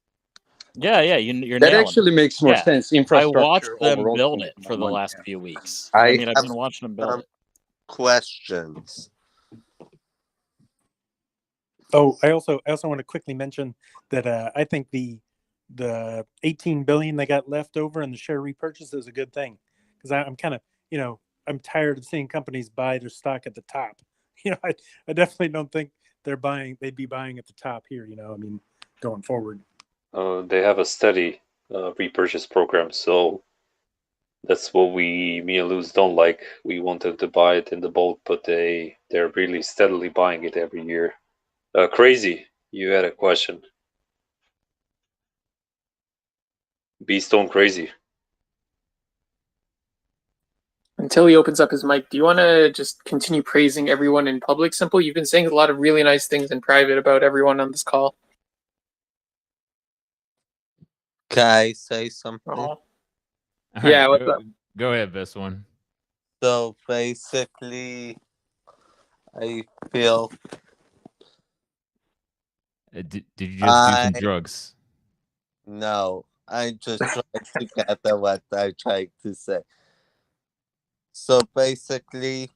Yeah, you're that nailing actually it. makes more sense. Infrastructure. I watched them overall build costs it more for the money. last few weeks. I I've have been watching them build it. questions. Oh, I also want to quickly mention that I think the 18 billion they got left over in the share repurchase is a good thing, because I'm kind of, I'm tired of seeing companies buy their stock at the top. I definitely don't think they'd be buying at the top here. Going forward. They have a steady repurchase program, so that's what me and Luz don't like. We wanted to buy it in the bulk, but they're really steadily buying it every year. Crazy, you had a question. Beastone Crazy. Until he opens up his mic, do you want to just continue praising everyone in public, Simple? You've been saying a lot of really nice things in private about everyone on this call. Can I say something? Oh. Yeah, what's up? Go ahead, best one. So basically, I feel. Did you just do some drugs? No, I just tried to get at what I tried to say. So basically.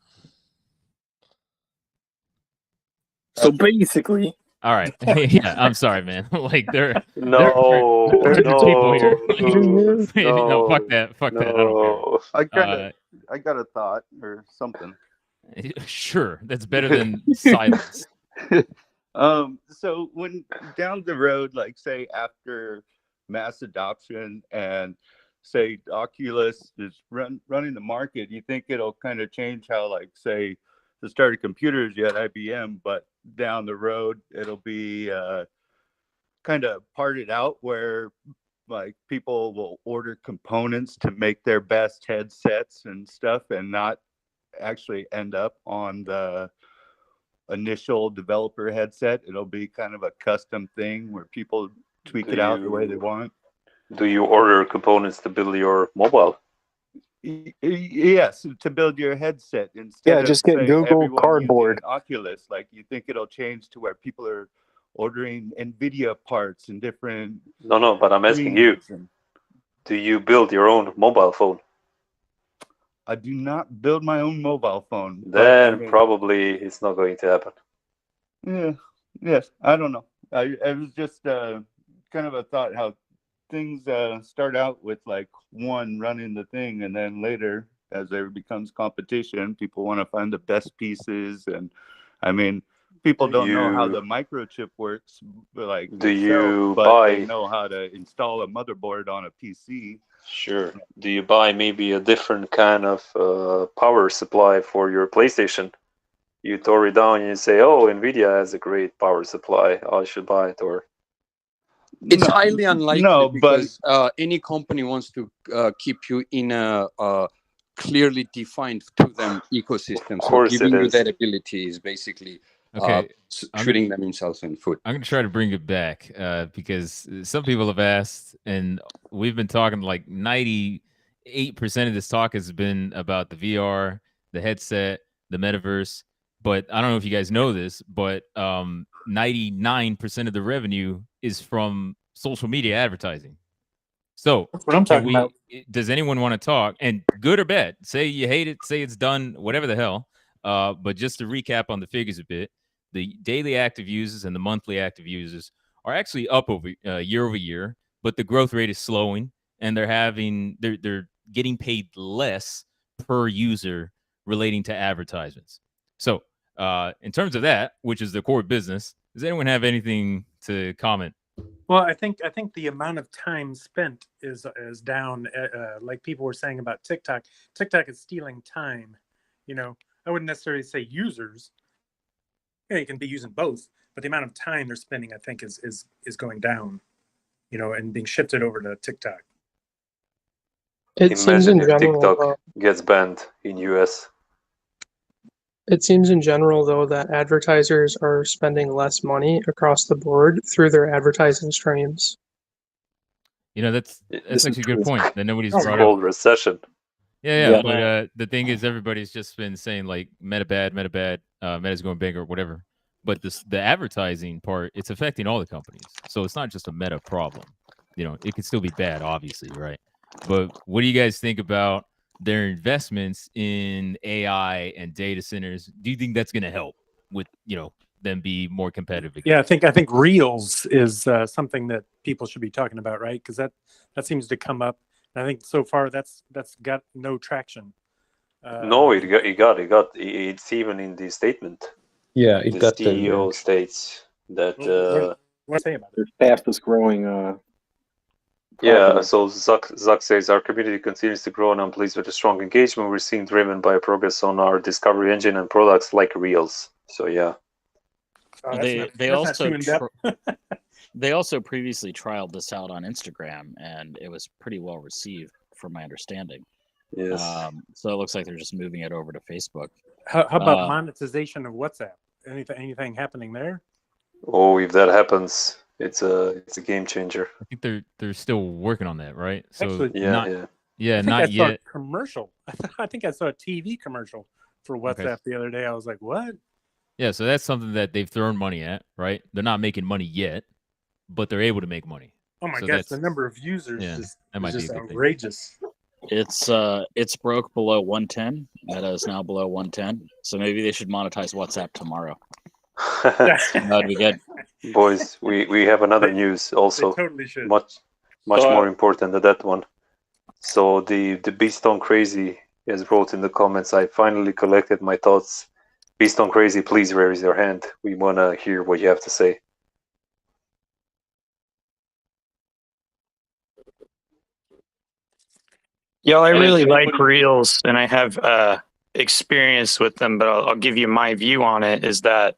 All right. Yeah, I'm sorry, man. Like there are No, people here. no, Fuck that. I don't care. I got a thought or something. Sure, that's better than silence. So when down the road, like say after mass adoption and say Oculus is running the market, you think it'll kind of change how, like, say, the start of computers, you had IBM, but down the road it'll be kind of parted out where like people will order components to make their best headsets and stuff and not actually end up on the initial developer headset. It'll be kind of a custom thing where people tweak it out the way they want. Do you order components to build your mobile? Yes, to build your headset instead just of get Google everyone Cardboard. using Oculus. Like, you think it'll change to where people are ordering NVIDIA parts and different. No, but I'm asking you, do you build your own mobile phone? I do not build my own mobile phone. Then probably it's not going to happen. Yeah, yes, I don't know. It was just kind of a thought how things start out with like one running the thing, and then later, as there becomes competition, people want to find the best pieces. And I mean, people don't know how the microchip works, but they know how to install a motherboard on a PC. Sure. Do you buy maybe a different kind of power supply for your PlayStation? You tore it down and you say, "Oh, NVIDIA has a great power supply. I should buy it." Or it's highly unlikely because any company wants to keep you in a clearly defined to them ecosystem. So giving you that ability is basically shooting them themselves in the foot. I'm gonna try to bring it back because some people have asked, and we've been talking like 98% of this talk has been about the VR, the headset, the metaverse. But I don't know if you guys know this, but 99% of the revenue is from social media advertising. So that's what I'm talking about. Does anyone want to talk? And good or bad, say you hate it, say it's done, whatever the hell. But just to recap on the figures a bit, the daily active users and the monthly active users are actually up over year over year, but the growth rate is slowing, and they're getting paid less per user relating to advertisements. So in terms of that, which is the core business, does anyone have anything to comment? Well, I think the amount of time spent is down. Like people were saying about TikTok. TikTok is stealing time. You know, I wouldn't necessarily say users. Yeah, you can be using both, but the amount of time they're spending, I think, is going down. You know, and being shifted over to TikTok. It seems in general, TikTok gets banned in US. It seems in general, though, that advertisers are spending less money across the board through their advertising streams. You know, that's actually a good point that nobody's It's brought called up. recession. Yeah. But the thing is, everybody's just been saying like meta bad, meta's going big or whatever. But the advertising part, it's affecting all the companies. So it's not just a meta problem. You know, it could still be bad, obviously, right? But what do you guys think about their investments in AI and data centers? Do you think that's going to help with, them be more competitive again? Yeah, I think Reels is something that people should be talking about, right? Because that seems to come up. And I think so far that's got no traction. No, it got. It's even in the statement. Yeah, it the got CEO states that. What say about it? Their fastest growing. Yeah, so Zuck says our community continues to grow, and I'm pleased with the strong engagement we're seeing, driven by progress on our discovery engine and products like Reels. So yeah. Oh, they also previously trialed this out on Instagram, and it was pretty well received, from my understanding. Yes. So it looks like they're just moving it over to Facebook. How about monetization of WhatsApp? Anything happening there? Oh, if that happens, it's a game changer. I think they're still working on that, right? So Actually, not yet. Saw a commercial. I think I saw a TV commercial for WhatsApp the other day. I was like, what? Yeah, so that's something that they've thrown money at, right? They're not making money yet, but they're able to make money. Oh my gosh, the number of users is just outrageous. It's broke below 110. Meta is now below 110. So maybe they should monetize WhatsApp tomorrow. That'd be good. Boys, we have another news also. They totally should. Much more important than that one. So the Beast on Crazy has wrote in the comments, I finally collected my thoughts. Beast on Crazy, please raise your hand. We want to hear what you have to say. Yeah, I really like Reels, and I have experience with them, but I'll give you my view on it, is that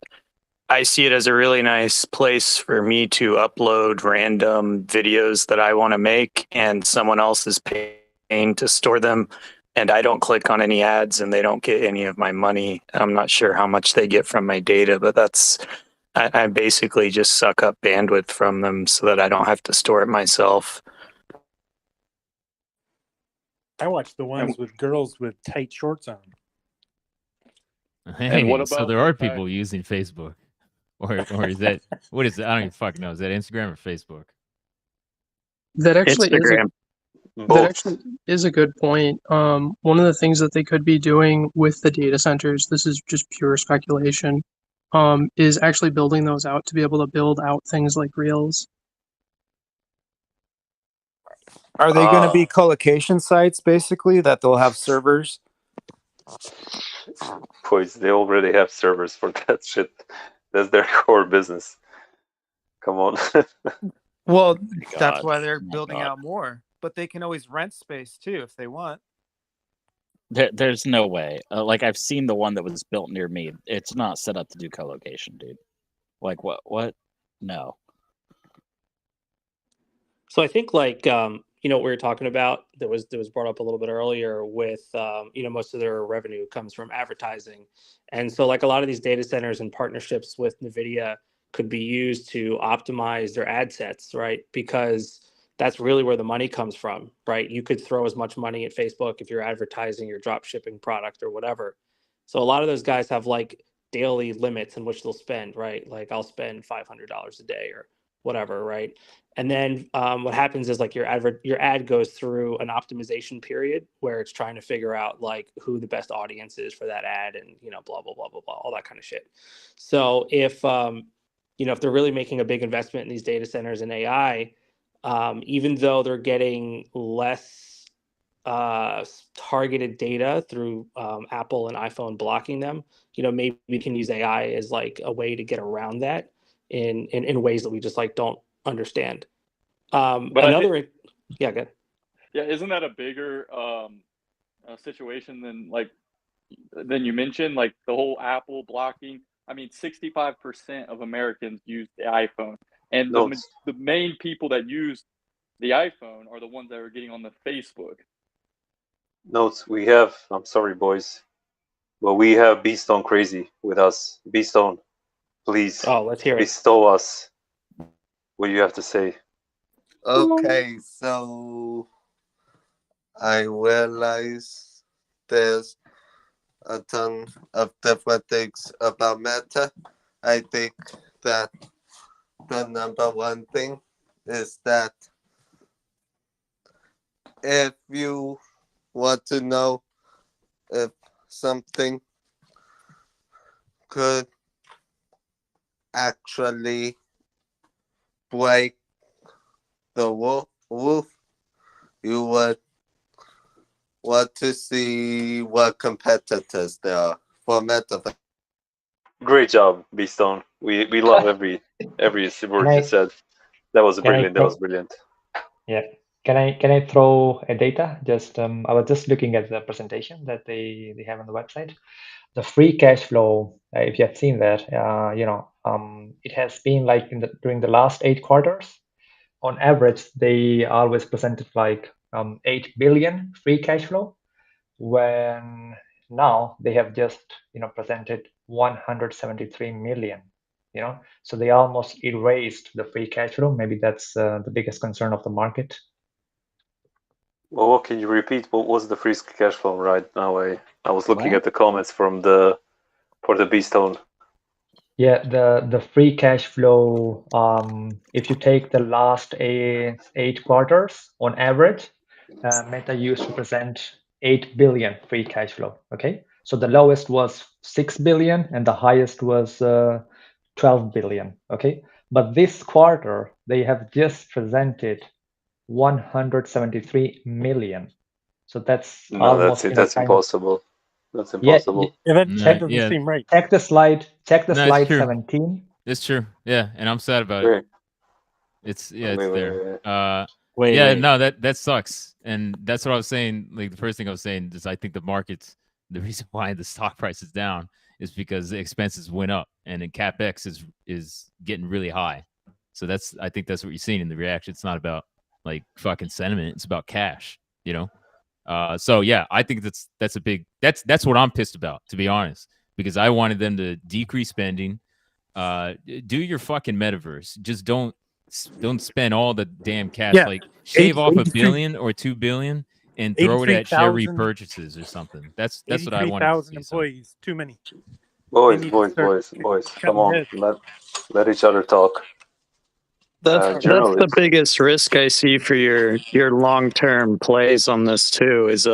I see it as a really nice place for me to upload random videos that I want to make, and someone else is paying to store them, and I don't click on any ads, and they don't get any of my money. I'm not sure how much they get from my data, but I basically just suck up bandwidth from them so that I don't have to store it myself. I watch the ones with girls with tight shorts on. Hey, so there are people using Facebook. or is that what is it? I don't even fucking know. Is that Instagram or Facebook? That actually is a Instagram. that Both. actually is a good point. One of the things that they could be doing with the data centers, this is just pure speculation, is actually building those out to be able to build out things like Reels. Are they going to be colocation sites basically that they'll have servers? Boys, they already have servers for that shit. That's their core business. Come on. Well, God. that's why they're Oh my building God. out more. But they can always rent space too if they want. There's no way. Like I've seen the one that was built near me. It's not set up to do co-location, dude. Like what? What? No. So I think like what we were talking about that was brought up a little bit earlier with most of their revenue comes from advertising. And so like a lot of these data centers and partnerships with NVIDIA could be used to optimize their ad sets, right? Because that's really where the money comes from, right? You could throw as much money at Facebook if you're advertising your drop shipping product or whatever. So a lot of those guys have like daily limits in which they'll spend, right? Like I'll spend $500 a day or whatever, right? And then what happens is like your ad goes through an optimization period where it's trying to figure out like who the best audience is for that ad and blah blah blah blah blah, all that kind of shit. So if if they're really making a big investment in these data centers and AI, even though they're getting less targeted data through Apple and iPhone blocking them, maybe we can use AI as like a way to get around that in ways that we just like don't understand. But Another, yeah, good. Yeah, isn't that a bigger situation than you mentioned? Like the whole Apple blocking. I mean, 65% of Americans use the iPhone, and the main people that use the iPhone are the ones that are getting on the Facebook. Notes, we have, I'm sorry, boys, but we have Beastone crazy with us. Beastone, please. Oh, let's hear it. Bestow us what you have to say. Okay, so I realize there's a ton of different things about Meta. I think that the number one thing is that if you want to know if something could actually break the roof, you would want to see what competitors there are for Meta. Great job, Beastone. We love every word you said. That was brilliant. That was brilliant. Yeah. Can I throw a data? Just I was just looking at the presentation that they have on the website. The free cash flow, if you have seen that, it has been like during the last 8 quarters. On average, they always presented like 8 billion free cash flow, when now they have just presented 173 million. So they almost erased the free cash flow. Maybe that's the biggest concern of the market. Well, can you repeat what was the free cash flow right now? I was looking at the comments for the Beastone. Yeah, the free cash flow, if you take the last 8 quarters on average, Meta used to present 8 billion free cash flow. Okay, so the lowest was 6 billion and the highest was 12 billion. Okay, but this quarter they have just presented 173 million. So that's No, almost that's it. That's kind of. impossible. That's Yeah, impossible. check, Yeah. seem right. check the slide. Check the No, it's slide true. 17. It's true. Yeah, and I'm sad about Great. it. It's Wait, there. Wait. No, that sucks. And that's what I was saying. Like the first thing I was saying is I think the reason why the stock price is down is because the expenses went up and then CapEx is getting really high. So I think that's what you're seeing in the reaction. It's not about like fucking sentiment. It's about cash, So yeah, I think that's a big that's what I'm pissed about, to be honest, because I wanted them to decrease spending, do your fucking metaverse. Just don't spend all the damn cash. Yeah. Like shave off 83 $1 billion or $2 billion and throw it at share 83,000 repurchases or something. That's what I wanted to 83,000 see. So. employees, too many. Boys, need to boys, start boys, boys, come cutting on. heads. Let each other talk. That's the Journalists. biggest risk I see for your long term plays on this too. Is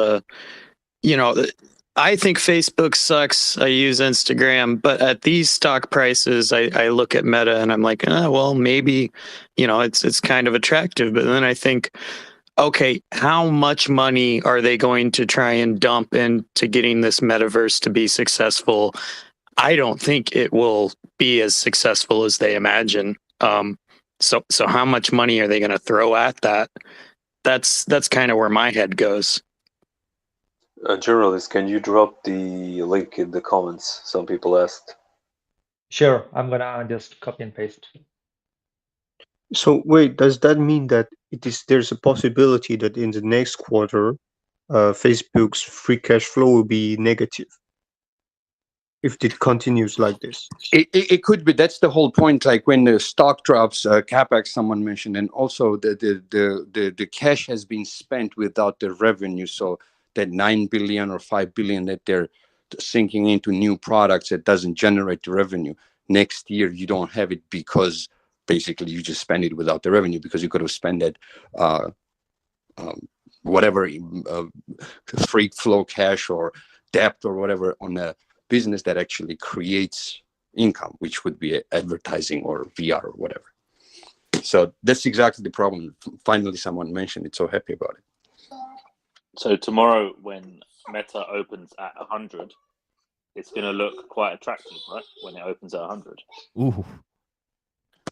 I think Facebook sucks. I use Instagram, but at these stock prices, I look at Meta and I'm like, well, maybe, it's kind of attractive. But then I think, okay, how much money are they going to try and dump into getting this metaverse to be successful? I don't think it will be as successful as they imagine. So how much money are they going to throw at that? That's kind of where my head goes. Journalist, can you drop the link in the comments? Some people asked. Sure, I'm gonna just copy and paste. So wait, does that mean that there's a possibility that in the next quarter, Facebook's free cash flow will be negative if it continues like this? It could be. That's the whole point. Like when the stock drops, capex someone mentioned, and also the cash has been spent without the revenue. So that 9 billion or 5 billion that they're sinking into new products that doesn't generate the revenue. Next year you don't have it because basically you just spend it without the revenue because you could have spent it whatever free flow cash or debt or whatever on a business that actually creates income, which would be advertising or VR or whatever. So that's exactly the problem. Finally, someone mentioned it. So happy about it. So tomorrow, when Meta opens at 100, it's going to look quite attractive, right? When it opens at 100. Ooh.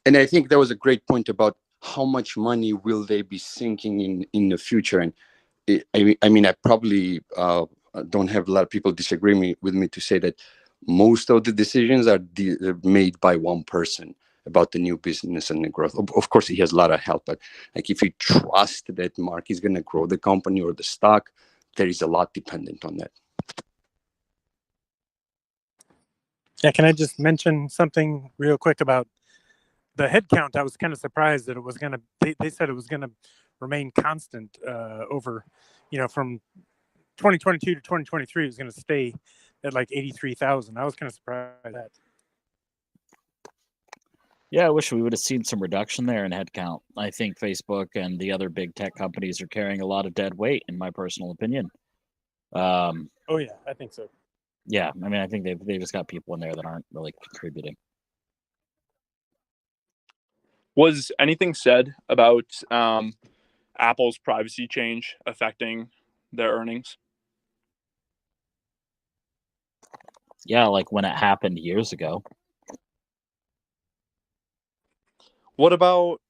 And I think there was a great point about how much money will they be sinking in the future. And I mean, I probably don't have a lot of people disagree with me to say that most of the decisions are made by one person about the new business and the growth. Of course, he has a lot of help, but like if you trust that Mark is going to grow the company or the stock, there is a lot dependent on that. Yeah, can I just mention something real quick about the headcount? I was kind of surprised that it was going to, they said it was going to remain constant over, from 2022 to 2023, it was going to stay at like 83,000. I was kind of surprised by that. Yeah, I wish we would have seen some reduction there in headcount. I think Facebook and the other big tech companies are carrying a lot of dead weight, in my personal opinion. Oh yeah, I think so. Yeah, I mean, I think they just got people in there that aren't really contributing. Was anything said about Apple's privacy change affecting their earnings? Yeah, like when it happened years ago. What about?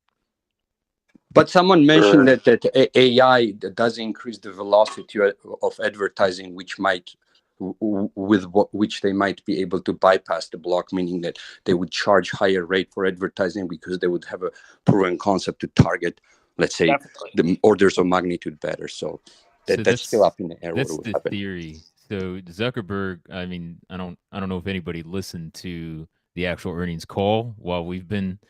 But someone mentioned that AI does increase the velocity of advertising, which might, which they might be able to bypass the block, meaning that they would charge higher rate for advertising because they would have a proven concept to target, let's say, the orders of magnitude better. So that's still up in the air. That's the theory. So Zuckerberg, I mean, I don't know if anybody listened to the actual earnings call while we've been,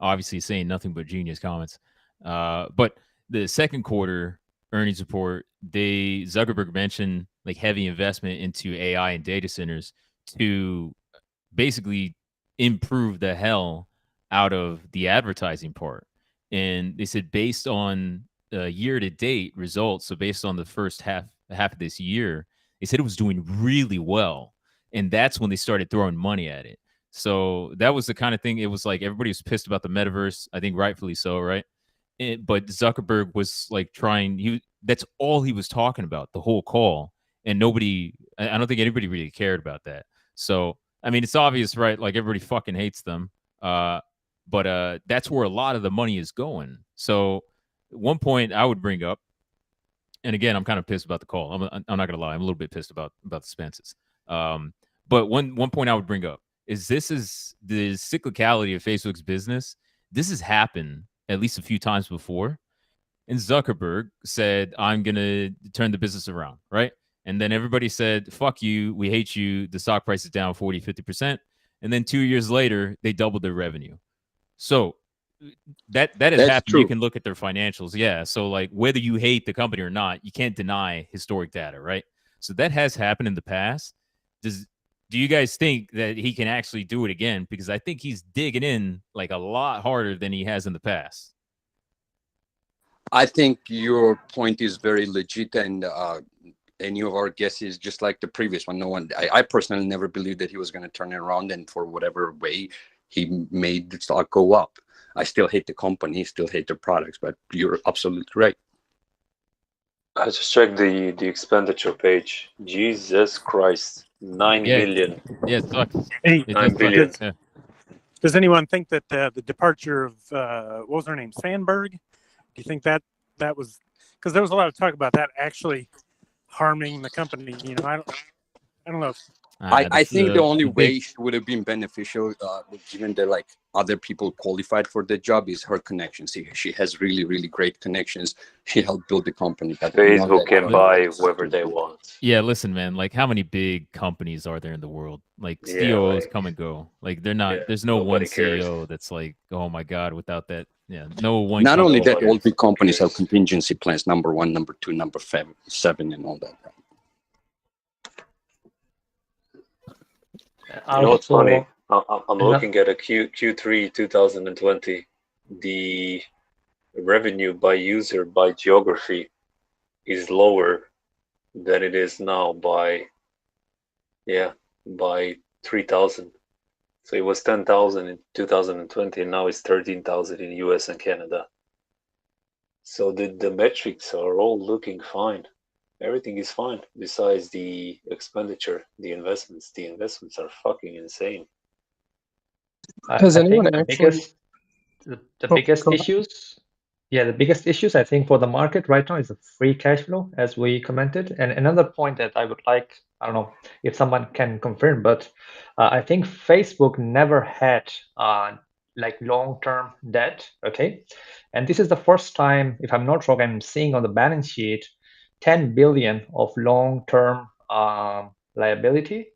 obviously saying nothing but genius comments. But the second quarter earnings report, Zuckerberg mentioned like heavy investment into AI and data centers to basically improve the hell out of the advertising part. And they said based on year-to-date results, so based on the first half of this year, they said it was doing really well, and that's when they started throwing money at it. So that was the kind of thing. It was like everybody was pissed about the metaverse. I think rightfully so, right? But Zuckerberg was like that's all he was talking about the whole call, and I don't think anybody really cared about that. So I mean, it's obvious, right? Like everybody fucking hates them. But that's where a lot of the money is going. So one point I would bring up, and again, I'm kind of pissed about the call. I'm not gonna lie, I'm a little bit pissed about the expenses. But one point I would bring up is this is the cyclicality of Facebook's business. This has happened at least a few times before. And Zuckerberg said, I'm gonna turn the business around, right? And then everybody said, fuck you, we hate you. The stock price is down 40, 50%. And then 2 years later, they doubled their revenue. So that has happened. True. You can look at their financials. Yeah. So like whether you hate the company or not, you can't deny historic data, right? So that has happened in the past. do you guys think that he can actually do it again? Because I think he's digging in like a lot harder than he has in the past. I think your point is very legit, and any of our guesses, just like the previous one, no one. I personally never believed that he was going to turn it around, and for whatever way, he made the stock go up. I still hate the company, still hate the products, but you're absolutely right. I just checked the expenditure page. Jesus Christ, 9 billion. Yeah, it sucks. Hey, It 9 does billion. suck. Yeah. Does anyone think that the departure of what was her name, Sandberg? Do you think that was because there was a lot of talk about that actually harming the company? You know, I don't know. I think the only way she would have been beneficial, given that like other people qualified for the job, is her connections. She has really, really great connections. She helped build the company. But Facebook can buy whoever they want. Yeah, listen, man. Like, how many big companies are there in the world? Like, Yeah, CEOs like- come and go. Like, they're not. Yeah, there's no one nobody cares. CEO that's like, oh my god, without that. Yeah, no one. Not only that, company- all big companies have contingency plans: number 1, number 2, number 7, and all that. You know what's Also, funny? I'm looking at a Q3 2020. The revenue by user by geography is lower than it is now by 3,000. So it was 10,000 in 2020, and now it's 13,000 in US and Canada. So the metrics are all looking fine. Everything is fine besides the expenditure, the investments. The investments are fucking insane. Has I anyone think actually? the Oh, biggest go ahead. issues, the biggest issues I think for the market right now is the free cash flow, as we commented. And another point that I would like, I don't know if someone can confirm, but I think Facebook never had like long-term debt. Okay, and this is the first time, if I'm not wrong, I'm seeing on the balance sheet 10 billion of long-term liability.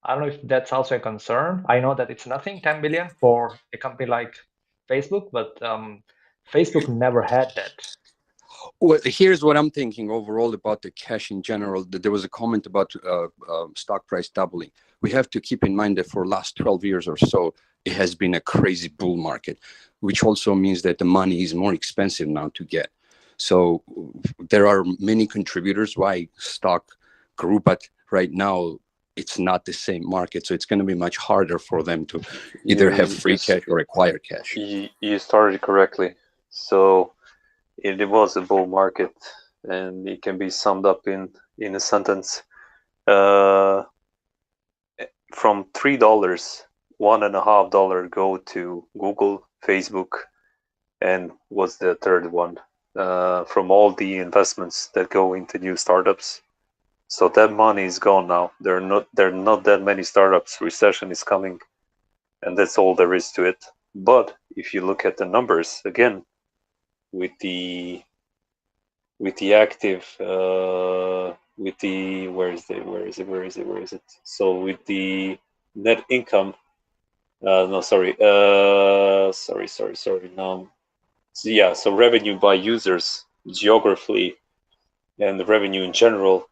I don't know if that's also a concern. I know that it's nothing, 10 billion for a company like Facebook, but Facebook never had that. Well, here's what I'm thinking overall about the cash in general. There was a comment about stock price doubling. We have to keep in mind that for the last 12 years or so, it has been a crazy bull market, which also means that the money is more expensive now to get. So there are many contributors why stock grew, but right now it's not the same market. So it's going to be much harder for them to either have free cash or acquire cash. You started correctly. So it was a bull market, and it can be summed up in a sentence. From $3, $1.50 go to Google, Facebook, and what's the third one? From all the investments that go into new startups. So that money is gone now. There are not that many startups. Recession is coming, and that's all there is to it. But if you look at the numbers again, with the active, with the where is it? So with the net income, no, sorry. Now, so yeah, so revenue by users, geography, and the revenue in general,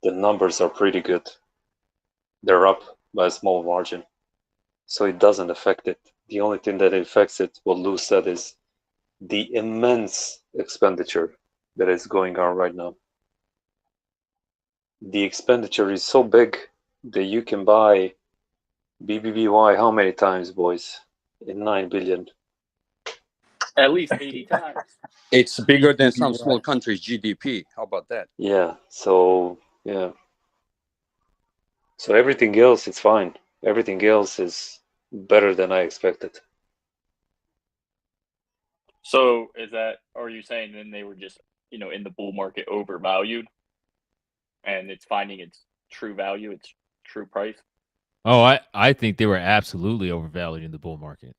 the numbers are pretty good. They're up by a small margin, so it doesn't affect it. The only thing that affects it, what Lou said, is the immense expenditure that is going on right now. The expenditure is so big that you can buy BBBY how many times, boys? In 9 billion. At least 80 times. It's bigger than some small countries' GDP. How about that? Yeah, so yeah. So everything else is fine. Everything else is better than I expected. So are you saying then they were just, in the bull market overvalued and it's finding its true value, its true price? Oh, I think they were absolutely overvalued in the bull market.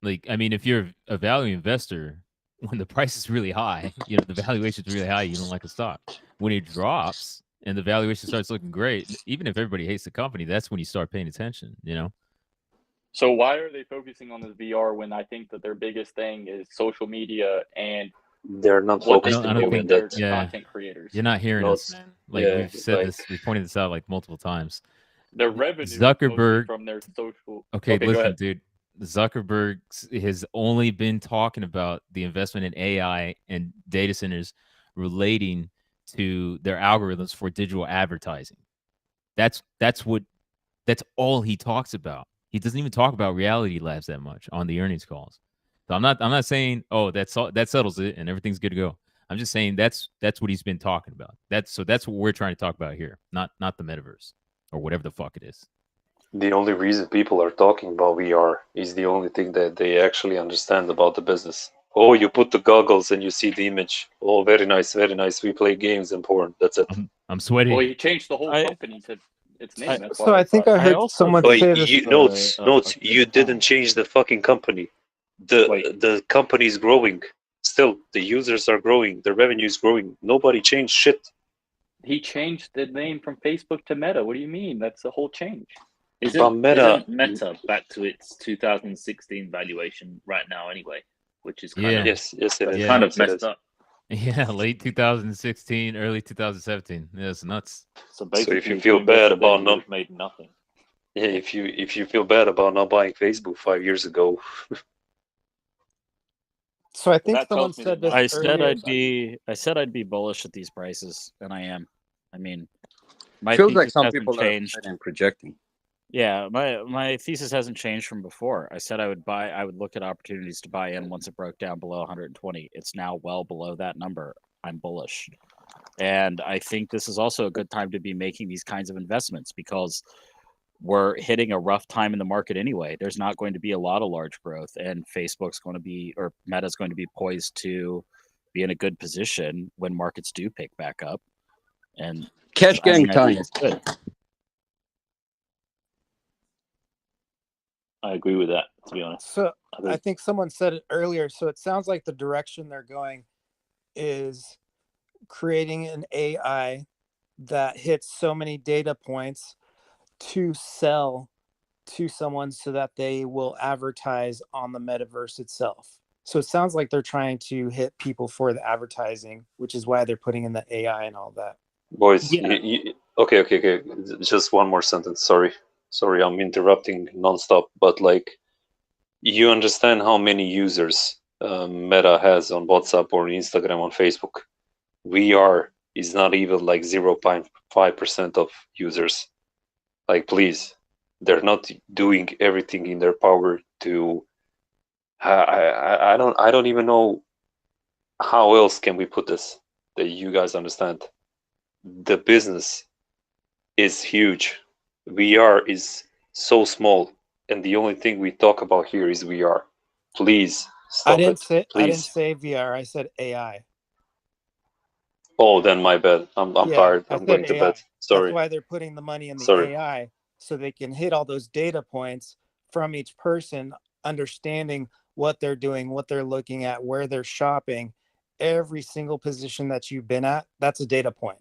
Like, I mean, if you're a value investor, when the price is really high, the valuation is really high, you don't like a stock. When it drops and the valuation starts looking great, even if everybody hates the company, that's when you start paying attention, So why are they focusing on this VR when I think that their biggest thing is social media and they're not what they focused can on do with that. their content creators? You're not hearing No, us, man. Like, we've said this, we pointed this out like multiple times. Their revenue is mostly Zuckerberg from their social. Okay, go listen, ahead. dude. Zuckerberg has only been talking about the investment in AI and data centers relating to their algorithms for digital advertising. That's all he talks about. He doesn't even talk about Reality Labs that much on the earnings calls. So I'm not saying, oh, that settles it and everything's good to go. I'm just saying that's what he's been talking about. That's what we're trying to talk about here, not the metaverse or whatever the fuck it is. The only reason people are talking about VR is the only thing that they actually understand about the business. Oh, you put the goggles and you see the image. Oh, very nice, very nice. We play games and porn. That's it. I'm sweaty. Well, he changed the whole company to its name. That's So why I think I heard someone say this. Notes. You didn't change the fucking company. The company is growing. Still, the users are growing. The revenue is growing. Nobody changed shit. He changed the name from Facebook to Meta. What do you mean? That's a whole change. Isn't Meta back to its 2016 valuation right now anyway, which is kind of yes, it is. kind of messed up. Yeah, late 2016, early 2017. Yeah, it's nuts. So if you feel bad about not made nothing. Yeah, if you feel bad about not buying Facebook 5 years ago. So I think someone said this I said earlier. I said I'd be bullish at these prices, and I am. I mean, my Feels like thesis some hasn't people changed. are projecting. Yeah, my thesis hasn't changed from before. I said I would look at opportunities to buy in once it broke down below 120. It's now well below that number. I'm bullish. And I think this is also a good time to be making these kinds of investments because we're hitting a rough time in the market anyway. There's not going to be a lot of large growth, and Facebook's going to be, or Meta's going to be poised to be in a good position when markets do pick back up. And Cash gang I think time. it's good. I agree with that, to be honest. So I think someone said it earlier. So it sounds like the direction they're going is creating an AI that hits so many data points to sell to someone so that they will advertise on the metaverse itself. So it sounds like they're trying to hit people for the advertising, which is why they're putting in the AI and all that. Boys, Yeah. okay. Just one more sentence. Sorry, I'm interrupting nonstop. But like, you understand how many users Meta has on WhatsApp or Instagram on Facebook? VR is not even like 0.5% of users. Like, please, they're not doing everything in their power to. I don't even know how else can we put this that you guys understand. The business is huge. VR is so small, and the only thing we talk about here is VR. Please stop I didn't Please. say VR. I said AI. Oh, then my bad. I'm tired. I I'm said going to AI. bed. Sorry. That's why they're putting the money in the Sorry. AI so they can hit all those data points from each person, understanding what they're doing, what they're looking at, where they're shopping. Every single position that you've been at, that's a data point.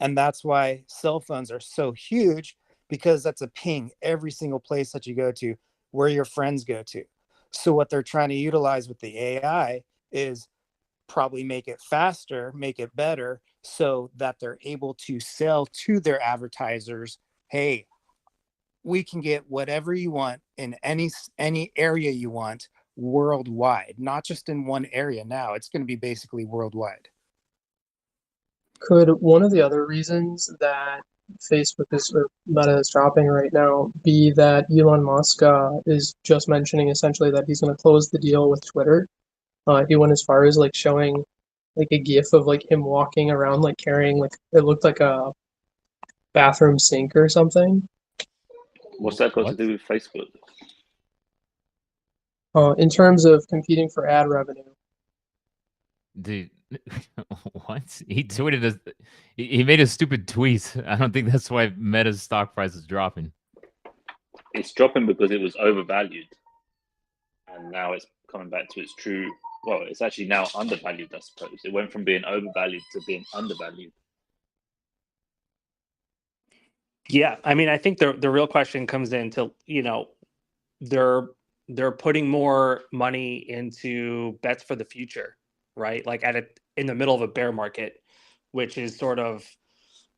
And that's why cell phones are so huge, because that's a ping every single place that you go to, where your friends go to. So what they're trying to utilize with the AI is probably make it faster, make it better, so that they're able to sell to their advertisers, hey, we can get whatever you want in any area you want worldwide, not just in one area. Now it's going to be basically worldwide. Could one of the other reasons that Facebook is, or Meta is dropping right now, be that Elon Musk is just mentioning essentially that he's going to close the deal with Twitter? He went as far as like showing like a GIF of like him walking around like carrying like it looked like a bathroom sink or something. What's that got to do with Facebook? In terms of competing for ad revenue. Dude, what? He tweeted us. He made a stupid tweet. I don't think that's why Meta's stock price is dropping. It's dropping because it was overvalued, and now it's coming back to its true. Well, it's actually now undervalued, I suppose. It went from being overvalued to being undervalued. Yeah, I mean, I think the real question comes into, they're putting more money into bets for the future, right? Like in the middle of a bear market, which is sort of,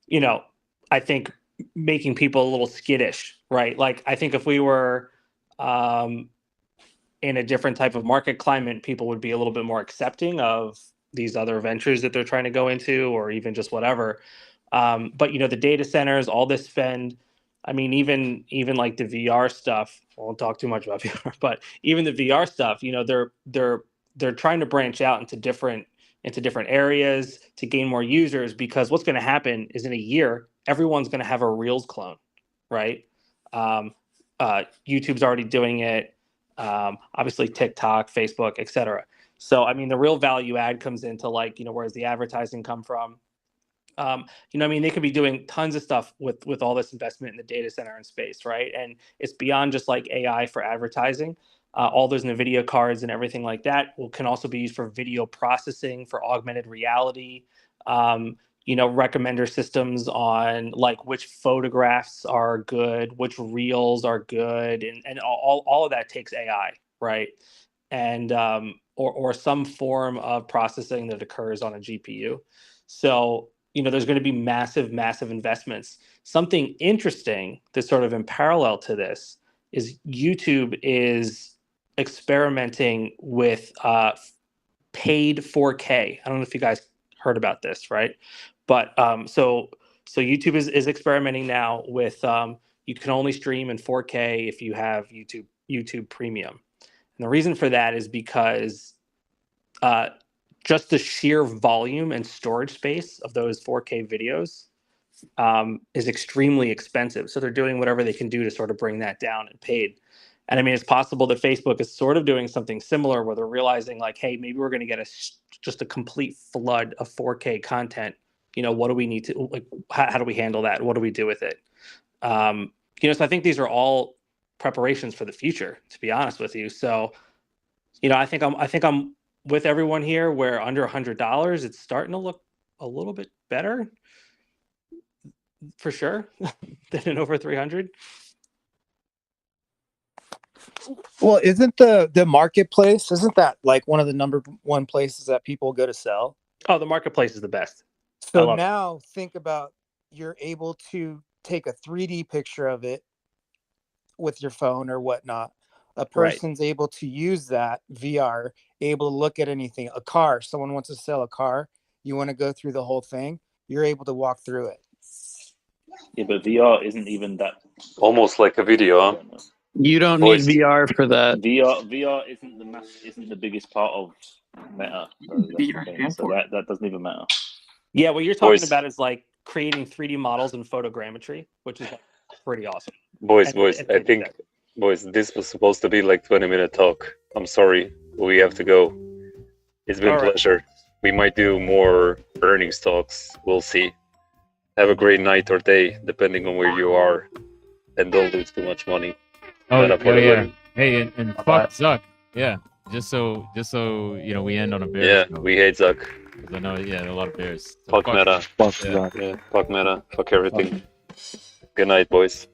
I think making people a little skittish, right? Like I think if we were in a different type of market climate, people would be a little bit more accepting of these other ventures that they're trying to go into, or even just whatever. But you know, the data centers, all this spend. I mean, even like the VR stuff. I won't talk too much about VR, but even the VR stuff, you know, they're trying to branch out into different areas to gain more users, because what's going to happen is in a year, everyone's going to have a Reels clone, right? YouTube's already doing it. Obviously TikTok, Facebook, etc. So I mean, the real value add comes into, like, you know, where's the advertising come from? You know, I mean, they could be doing tons of stuff with all this investment in the data center and space, right? And it's beyond just like AI for advertising. All those NVIDIA cards and everything like that can also be used for video processing, for augmented reality. You know, recommender systems on like which photographs are good, which reels are good, and all of that takes AI, right? And or some form of processing that occurs on a GPU. So, you know, there's going to be massive investments. Something interesting that's sort of in parallel to this is YouTube is experimenting with paid 4K. I don't know if you guys heard about this, right? But so YouTube is experimenting now with you can only stream in 4K if you have YouTube Premium. And the reason for that is because just the sheer volume and storage space of those 4K videos is extremely expensive. So they're doing whatever they can do to sort of bring that down and paid. And I mean, it's possible that Facebook is sort of doing something similar, where they're realizing like, hey, maybe we're going to get just a complete flood of 4K content. You know, what do we need to, like, how do we handle that? What do we do with it? You know, so I think these are all preparations for the future, to be honest with you. So, you know, I think I'm with everyone here, where under $100, it's starting to look a little bit better, for sure, than in over 300. Well, isn't the marketplace, isn't that like one of the number one places that people go to sell? Oh, the marketplace is the best. So now think about, you're able to take a 3D picture of it with your phone or whatnot. A person's able to use that VR, able to look at anything. A car, someone wants to sell a car, you want to go through the whole thing, you're able to walk through it. Yeah, but VR isn't even that. Almost like a video, huh? You don't need VR for that. VR isn't the biggest part of Meta. So that doesn't even matter. Yeah, what you're talking about is like creating 3D models in photogrammetry, which is pretty awesome. Boys, I think, this was supposed to be like 20-minute talk. I'm sorry, we have to go. It's been a pleasure. We might do more earnings talks. We'll see. Have a great night or day, depending on where you are, and don't lose too much money. Oh yeah. Hey, and fuck Zuck. Yeah, just so you know, we end on a bear. Yeah, we hate Zuck. I know, a lot of bears. So fuck Meta. Fuck Zuck. Yeah, fuck Meta. Fuck everything. Good night, boys.